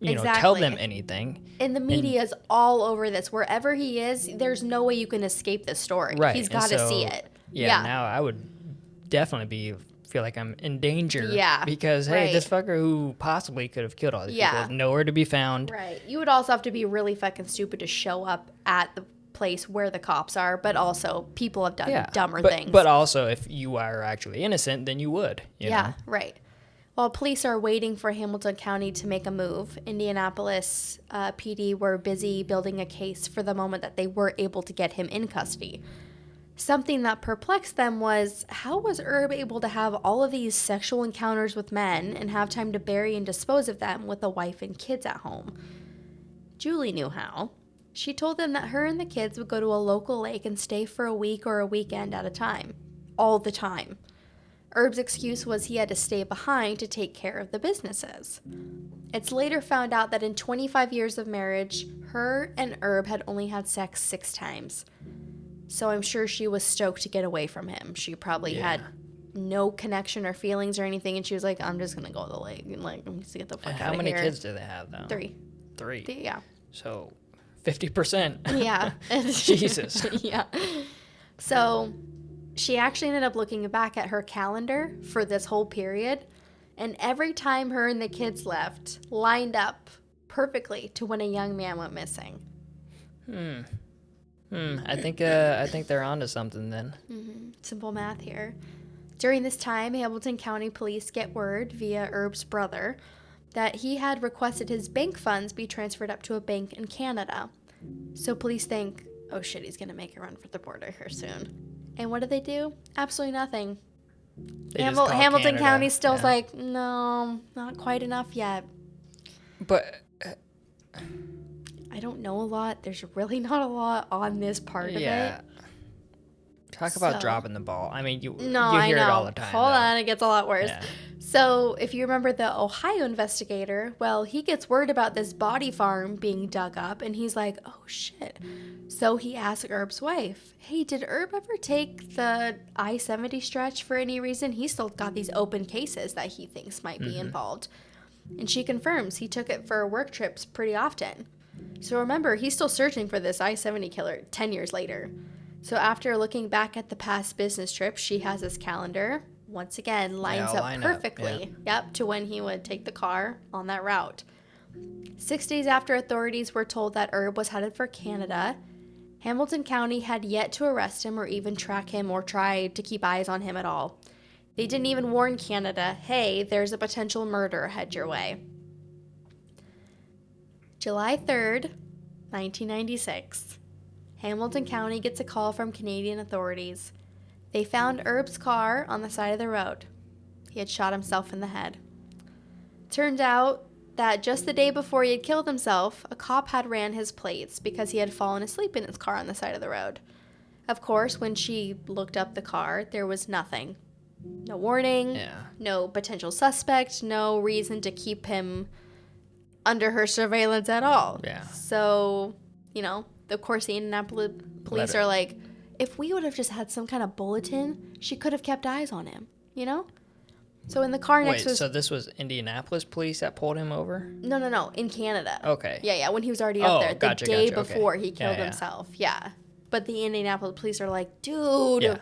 Speaker 1: tell them anything.
Speaker 2: And the media is all over this. Wherever he is, there's no way you can escape this story.
Speaker 1: Right.
Speaker 2: He's got to see it.
Speaker 1: Yeah, now I would definitely feel like I'm in danger.
Speaker 2: Yeah.
Speaker 1: Because, hey, this fucker who possibly could have killed all these people is nowhere to be found.
Speaker 2: Right. You would also have to be really fucking stupid to show up at the place where the cops are, but also people have done dumber things.
Speaker 1: But also, if you are actually innocent, then you would. You know?
Speaker 2: Right. While police are waiting for Hamilton County to make a move, Indianapolis PD were busy building a case for the moment that they were able to get him in custody. Something that perplexed them was, how was Herb able to have all of these sexual encounters with men and have time to bury and dispose of them with a wife and kids at home? Julie knew how. She told them that her and the kids would go to a local lake and stay for a week or a weekend at a time. All the time. Herb's excuse was he had to stay behind to take care of the businesses. It's later found out that in 25 years of marriage, her and Herb had only had sex 6 times. So I'm sure she was stoked to get away from him. She probably had no connection or feelings or anything, and she was like, I'm just going to go to the lake. And like, I'm just get the fuck out of here.
Speaker 1: How many kids do they have, though?
Speaker 2: 3.
Speaker 1: 3?
Speaker 2: Yeah.
Speaker 1: So 50%.
Speaker 2: Yeah.
Speaker 1: Jesus.
Speaker 2: Yeah. So she actually ended up looking back at her calendar for this whole period, and every time her and the kids left lined up perfectly to when a young man went missing.
Speaker 1: I think they're onto something then.
Speaker 2: Simple math here. During this time, Hamilton County Police get word via Herb's brother that he had requested his bank funds be transferred up to a bank in Canada. So police think, oh shit, he's going to make a run for the border here soon. And what do? Absolutely nothing. Hamilton County still's like, no, not quite enough yet.
Speaker 1: But
Speaker 2: I don't know a lot. There's really not a lot on this part of it.
Speaker 1: Talk about dropping the ball. I mean, you hear it all the time.
Speaker 2: Hold on, it gets a lot worse.
Speaker 1: Yeah.
Speaker 2: So if you remember the Ohio investigator, well, he gets word about this body farm being dug up, and he's like, oh, shit. So he asks Herb's wife, hey, did Herb ever take the I-70 stretch for any reason? He's still got these open cases that he thinks might be involved. And she confirms he took it for work trips pretty often. So remember, he's still searching for this I-70 killer 10 years later. So after looking back at the past business trips, she has his calendar, once again, lines up perfectly, to when he would take the car on that route. 6 days after authorities were told that Herb was headed for Canada, Hamilton County had yet to arrest him or even track him or try to keep eyes on him at all. They didn't even warn Canada, hey, there's a potential murder ahead your way. July 3rd, 1996. Hamilton County gets a call from Canadian authorities. They found Herb's car on the side of the road. He had shot himself in the head. Turned out that just the day before he had killed himself, a cop had ran his plates because he had fallen asleep in his car on the side of the road. Of course, when she looked up the car, there was nothing. No warning, no potential suspect, no reason to keep him under her surveillance at all.
Speaker 1: Yeah.
Speaker 2: So, of course, the Indianapolis police are like, if we would have just had some kind of bulletin, she could have kept eyes on him, So in the car next was...
Speaker 1: so this was Indianapolis police that pulled him over?
Speaker 2: No, in Canada.
Speaker 1: Okay.
Speaker 2: Yeah, when he was already up there.
Speaker 1: Gotcha,
Speaker 2: the day before he killed himself. Yeah. But the Indianapolis police are like, dude,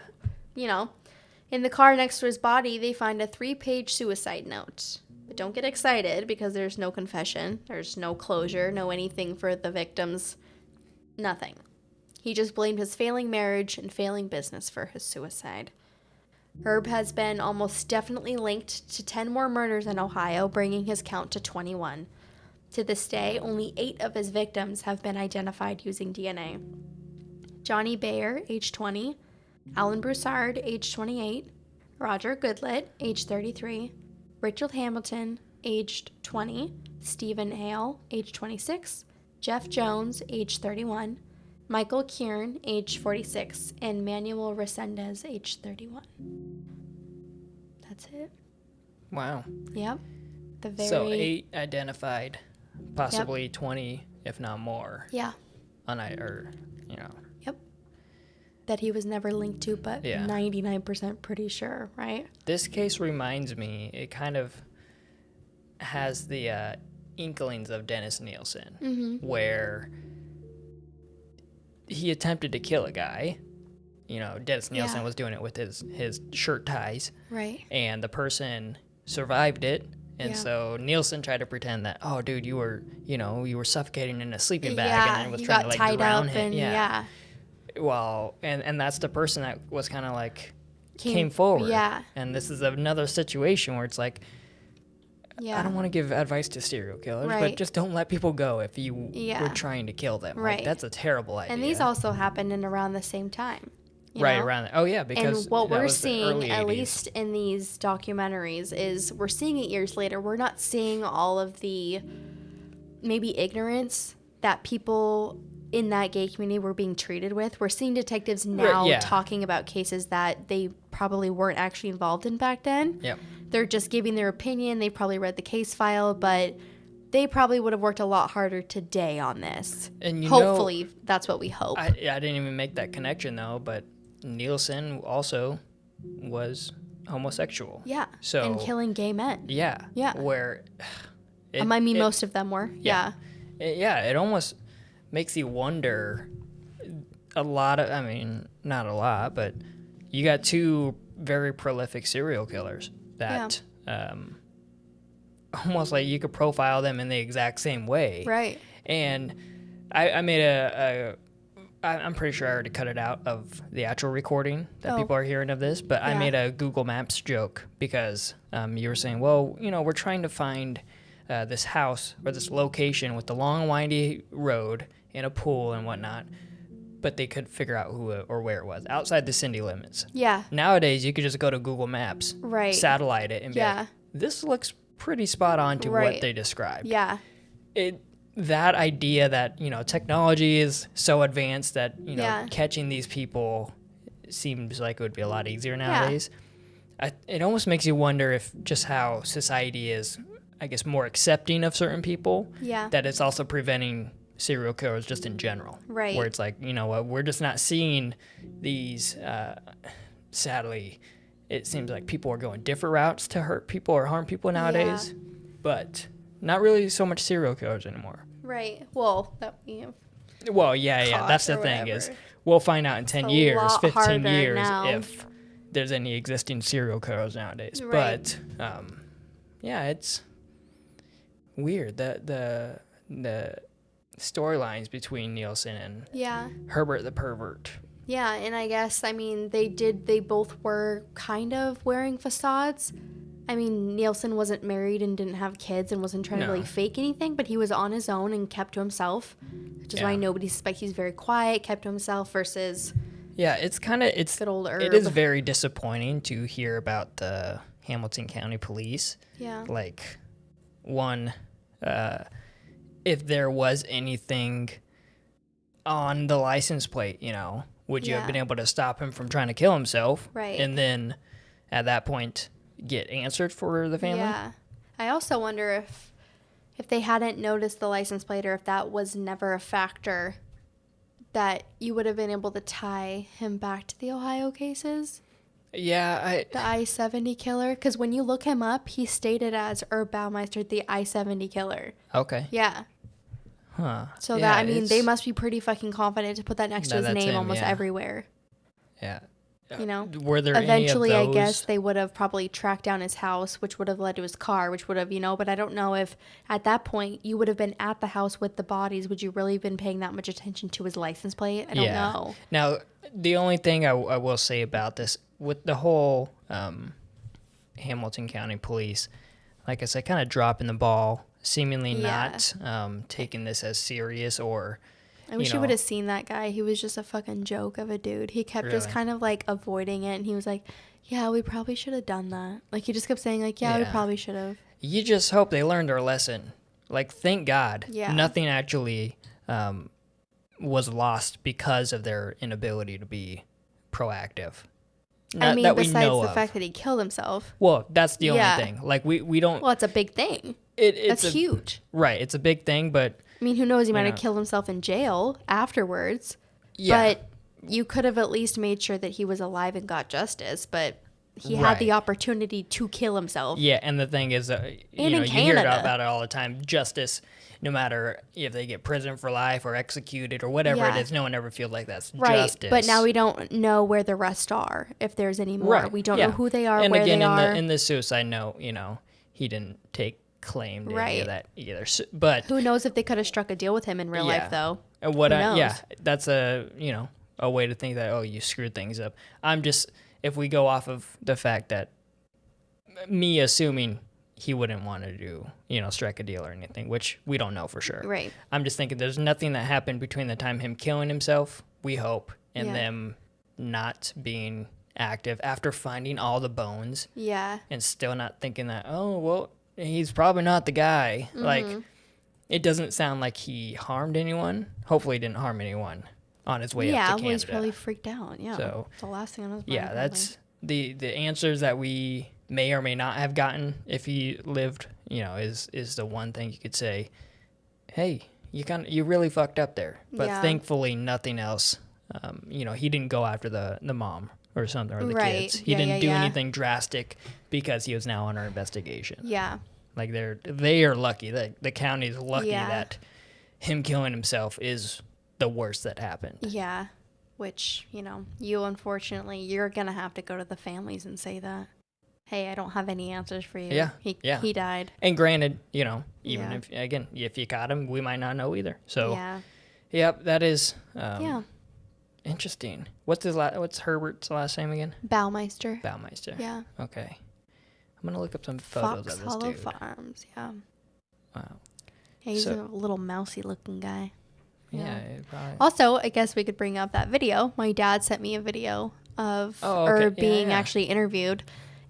Speaker 2: In the car next to his body, they find a 3-page suicide note. But don't get excited because there's no confession. There's no closure, no anything for the victims. Nothing. He just blamed his failing marriage and failing business for his suicide. Herb has been almost definitely linked to 10 more murders in Ohio, bringing his count to 21. To this day, only 8 of his victims have been identified using DNA. Johnny Bayer, age 20, Alan Broussard, age 28, Roger Goodlett, age 33, Richard Hamilton, aged 20, Stephen Hale, age 26, Jeff Jones, age 31, Michael Kieran, age 46, and Manuel Resendez, age 31. That's it.
Speaker 1: Wow.
Speaker 2: Yep.
Speaker 1: So 8 identified, possibly 20, if not more.
Speaker 2: Yeah.
Speaker 1: Yep.
Speaker 2: that he was never linked to, but 99% pretty sure, right?
Speaker 1: This case reminds me, it kind of has the inklings of Dennis Nilsen, where he attempted to kill a guy. You know, Dennis Nilsen was doing it with his shirt ties.
Speaker 2: Right.
Speaker 1: And the person survived it. And so Nilsen tried to pretend that, oh, dude, you were suffocating in a sleeping bag and then was trying to, like,
Speaker 2: tied
Speaker 1: drown
Speaker 2: up
Speaker 1: him.
Speaker 2: and
Speaker 1: Well, and that's the person that was kind of like came forward.
Speaker 2: Yeah.
Speaker 1: And this is another situation where it's like, I don't want to give advice to serial killers, but just don't let people go if you were trying to kill them.
Speaker 2: Right.
Speaker 1: Like, that's a terrible idea.
Speaker 2: And these also happened in around the same time.
Speaker 1: Right, around that. Oh, yeah, because
Speaker 2: and what
Speaker 1: that
Speaker 2: we're
Speaker 1: was the early
Speaker 2: seeing, at
Speaker 1: 80s.
Speaker 2: least in these documentaries, is we're seeing it years later. We're not seeing all of the maybe ignorance that people in that gay community were being treated with. We're seeing detectives now talking about cases that they probably weren't actually involved in back then.
Speaker 1: Yep.
Speaker 2: They're just giving their opinion. They probably read the case file, but they probably would have worked a lot harder today on this.
Speaker 1: And
Speaker 2: hopefully, that's what we hope.
Speaker 1: I didn't even make that connection, though, but Nilsen also was homosexual.
Speaker 2: Yeah.
Speaker 1: So,
Speaker 2: and killing gay men.
Speaker 1: Yeah.
Speaker 2: Yeah.
Speaker 1: Where...
Speaker 2: most of them were. Yeah.
Speaker 1: It almost makes you wonder a lot of... I mean, not a lot, but you got two very prolific serial killers that... almost like you could profile them in the exact same way.
Speaker 2: Right.
Speaker 1: And I made I'm pretty sure I already cut it out of the actual recording that people are hearing of this, but I made a Google Maps joke because you were saying, well, you know, we're trying to find this house or this location with the long, windy road and a pool and whatnot, but they couldn't figure out who or where it was outside the city limits.
Speaker 2: Yeah.
Speaker 1: Nowadays, you could just go to Google Maps, satellite it, and be like, this looks pretty spot on to what they described.
Speaker 2: Yeah.
Speaker 1: That idea that, you know, technology is so advanced that, you know, catching these people seems like it would be a lot easier nowadays. It almost makes you wonder if just how society is, I guess, more accepting of certain people, that it's also preventing serial killers just in general.
Speaker 2: Right.
Speaker 1: Where it's like, you know what, we're just not seeing these, sadly, it seems like people are going different routes to hurt people or harm people nowadays, but not really so much serial killers anymore.
Speaker 2: Right. Well, that we have.
Speaker 1: Well, yeah. That's the thing is, we'll find out in 10 years, 15 years
Speaker 2: now.
Speaker 1: if there's any existing serial killers nowadays.
Speaker 2: Right.
Speaker 1: But it's weird that the storylines between Nilsen and Herbert the Pervert.
Speaker 2: Yeah, and I guess, I mean, they both were kind of wearing facades. I mean, Nilsen wasn't married and didn't have kids and wasn't trying to really fake anything, but he was on his own and kept to himself, which is why nobody suspects he's very quiet, kept to himself versus
Speaker 1: good
Speaker 2: old Herb.
Speaker 1: It is very disappointing to hear about the Hamilton County Police.
Speaker 2: Yeah.
Speaker 1: Like, one, if there was anything on the license plate, you know, would you have been able to stop him from trying to kill himself?
Speaker 2: Right.
Speaker 1: And then at that point get answered for the family?
Speaker 2: Yeah. I also wonder if they hadn't noticed the license plate or if that was never a factor, that you would have been able to tie him back to the Ohio cases.
Speaker 1: Yeah,
Speaker 2: the I-70 killer, because when you look him up, he's stated as Baumeister, the I-70 killer.
Speaker 1: Okay.
Speaker 2: Yeah.
Speaker 1: Huh.
Speaker 2: So that, I mean, they must be pretty fucking confident to put that next to his name almost everywhere.
Speaker 1: Yeah.
Speaker 2: You know?
Speaker 1: Were there
Speaker 2: eventually,
Speaker 1: any of those?
Speaker 2: I guess they would have probably tracked down his house, which would have led to his car, which would have, you know, but I don't know if at that point you would have been at the house with the bodies. Would you really have been paying that much attention to his license plate? I don't know.
Speaker 1: Now, the only thing I will say about this, with the whole Hamilton County Police, like I said, kind of dropping the ball, seemingly not taking this as serious or...
Speaker 2: I wish you would have seen that guy. He was just a fucking joke of a dude. He kept just kind of like avoiding it, and he was like, yeah, we probably should have done that. Like, he just kept saying, like, we probably should have.
Speaker 1: You just hope they learned their lesson. Like, thank God nothing actually was lost because of their inability to be proactive.
Speaker 2: I mean, besides the fact that he killed himself.
Speaker 1: Well, that's the only thing. Like, we don't...
Speaker 2: Well, it's a big thing.
Speaker 1: It's
Speaker 2: huge.
Speaker 1: Right, it's a big thing, but...
Speaker 2: I mean, who knows? He might have killed himself in jail afterwards. Yeah. you could have at least made sure that he was alive and got justice, but he had
Speaker 1: Right.
Speaker 2: the opportunity to kill himself.
Speaker 1: Yeah, and the thing is, you know, you hear about it all the time. Justice, no matter if they get prison for life or executed or whatever it is, no one ever feels like that's justice.
Speaker 2: But now we don't know where the rest are, if there's any more.
Speaker 1: Right.
Speaker 2: We don't know who they are,
Speaker 1: and
Speaker 2: where
Speaker 1: again,
Speaker 2: they are.
Speaker 1: in the suicide note, you know, he didn't take claim to any of
Speaker 2: Right.
Speaker 1: that either. So, but
Speaker 2: Who knows if they could have struck a deal with him in real life, though?
Speaker 1: And
Speaker 2: Who knows?
Speaker 1: that's a, you know, a way to think that, oh, you screwed things up. I'm just, if we go off of the fact that me assuming he wouldn't want to do, you know, strike a deal or anything, which we don't know for sure.
Speaker 2: Right.
Speaker 1: I'm just thinking there's nothing that happened between the time him killing himself, we hope, and them not being active after finding all the bones
Speaker 2: Yeah.
Speaker 1: and still not thinking that, oh, well, he's probably not the guy. Like, it doesn't sound like he harmed anyone. Hopefully he didn't harm anyone on his way up to Canada.
Speaker 2: Yeah, he's probably freaked out. Yeah.
Speaker 1: So,
Speaker 2: it's the last thing on his mind.
Speaker 1: yeah,
Speaker 2: probably.
Speaker 1: that's the answers that we may or may not have gotten if he lived, you know, is the one thing you could say, hey, you really fucked up there. But thankfully nothing else. You know, he didn't go after the mom or something, or the kids. He didn't do anything drastic because he was now under investigation.
Speaker 2: Yeah.
Speaker 1: Like they are lucky. The county's lucky that him killing himself is the worst that happened.
Speaker 2: Yeah. Which, you know, you're going to have to go to the families and say that, hey, I don't have any answers for you.
Speaker 1: Yeah.
Speaker 2: He died.
Speaker 1: And granted, you know, even if you caught him, we might not know either. So, yep, that is interesting. What's Herbert's last name again?
Speaker 2: Baumeister.
Speaker 1: Baumeister.
Speaker 2: Yeah.
Speaker 1: Okay. I'm gonna look up some photos
Speaker 2: Fox
Speaker 1: of this
Speaker 2: Hollow
Speaker 1: dude.
Speaker 2: Farms. Yeah.
Speaker 1: Wow.
Speaker 2: Yeah, he's a little mousy looking guy.
Speaker 1: Yeah. Probably.
Speaker 2: Also, I guess we could bring up that video. My dad sent me a video of Herb being actually interviewed.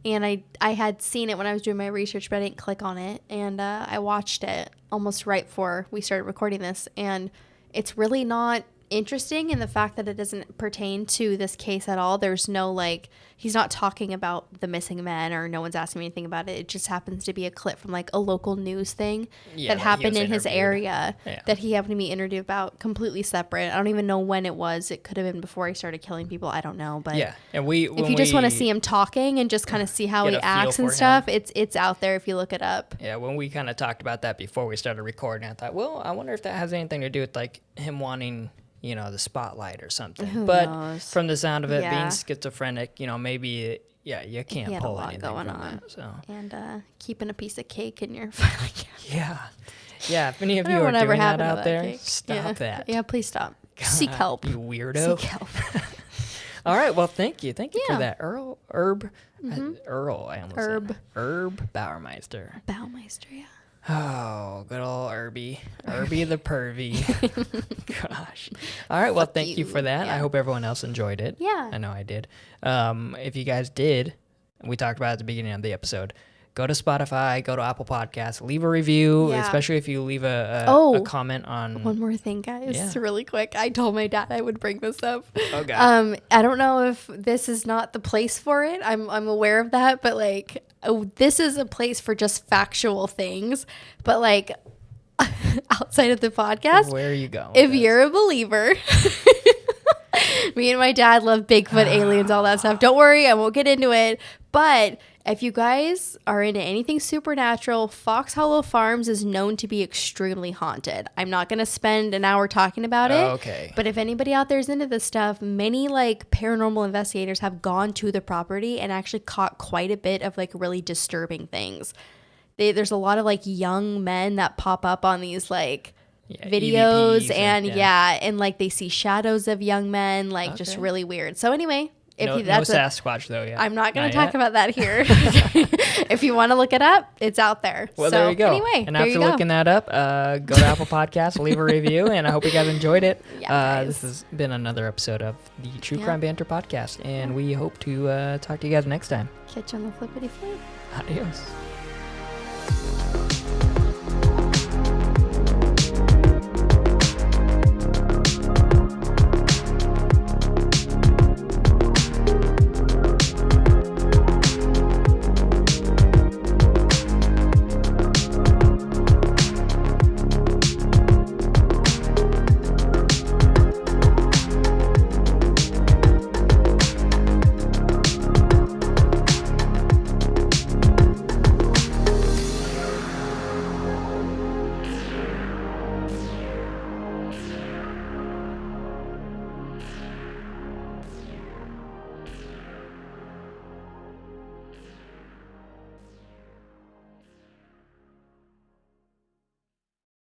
Speaker 2: And I had seen it when I was doing my research, but I didn't click on it. And I watched it almost right before we started recording this. And it's really not interesting in the fact that it doesn't pertain to this case at all. There's no, like, he's not talking about the missing men, or no one's asking me anything about it. It just happens to be a clip from, like, a local news thing that happened in his area that he happened to be interviewed about, completely separate. I don't even know when it was. It could have been before he started killing people. I don't know. But
Speaker 1: and
Speaker 2: if you just want to see him talking and just kind of see how he acts and stuff, it's out there if you look it up.
Speaker 1: Yeah, when we kind of talked about that before we started recording, I thought, well, I wonder if that has anything to do with, like, him wanting, you know, the spotlight or something.
Speaker 2: Who
Speaker 1: but
Speaker 2: knows?
Speaker 1: From the sound of it, being schizophrenic, you know, maybe, you can't
Speaker 2: He had a
Speaker 1: pull
Speaker 2: lot
Speaker 1: anything
Speaker 2: going
Speaker 1: from
Speaker 2: on.
Speaker 1: that. So.
Speaker 2: And keeping a piece of cake in your filing cabinet.
Speaker 1: Yeah, if any of you are doing that out there,
Speaker 2: cake.
Speaker 1: stop that.
Speaker 2: Yeah, please stop. Seek help.
Speaker 1: You weirdo.
Speaker 2: Seek help.
Speaker 1: All right, well, thank you for that. Herb, Earl, I almost
Speaker 2: Herb.
Speaker 1: said. Herb Baumeister.
Speaker 2: Baumeister, yeah.
Speaker 1: Oh, good old Herbie. Herbie the pervy. Gosh. All right, well, thank you for that. I hope everyone else enjoyed it.
Speaker 2: Yeah.
Speaker 1: I know I did. If you guys did, we talked about it at the beginning of the episode, go to Spotify, go to Apple Podcasts, leave a review, especially if you leave a comment on...
Speaker 2: One more thing, guys, really quick. I told my dad I would bring this up.
Speaker 1: Oh, God.
Speaker 2: I don't know if this is not the place for it. I'm aware of that, but, like, this is a place for just factual things. But, like, outside of the podcast...
Speaker 1: Where are you going?
Speaker 2: If you're a believer... Me and my dad love Bigfoot, aliens, all that stuff. Don't worry, I won't get into it. But if you guys are into anything supernatural, Fox Hollow Farms is known to be extremely haunted. I'm not going to spend an hour talking about it.
Speaker 1: Okay.
Speaker 2: But if anybody out there is into this stuff, many, like, paranormal investigators have gone to the property and actually caught quite a bit of, like, really disturbing things. There's a lot of, like, young men that pop up on these, like... videos and and like they see shadows of young men, like just really weird. So anyway,
Speaker 1: no Sasquatch though.
Speaker 2: I'm not going to talk about that here. If you want to look it up, it's out there.
Speaker 1: Well,
Speaker 2: so,
Speaker 1: there you go.
Speaker 2: Anyway,
Speaker 1: and after looking that up, go to Apple Podcasts, leave a review, and I hope you guys enjoyed it. This has been another episode of the True Crime Banter podcast, and we hope to talk to you guys next time.
Speaker 2: Catch you on the flippity flip.
Speaker 1: Adios.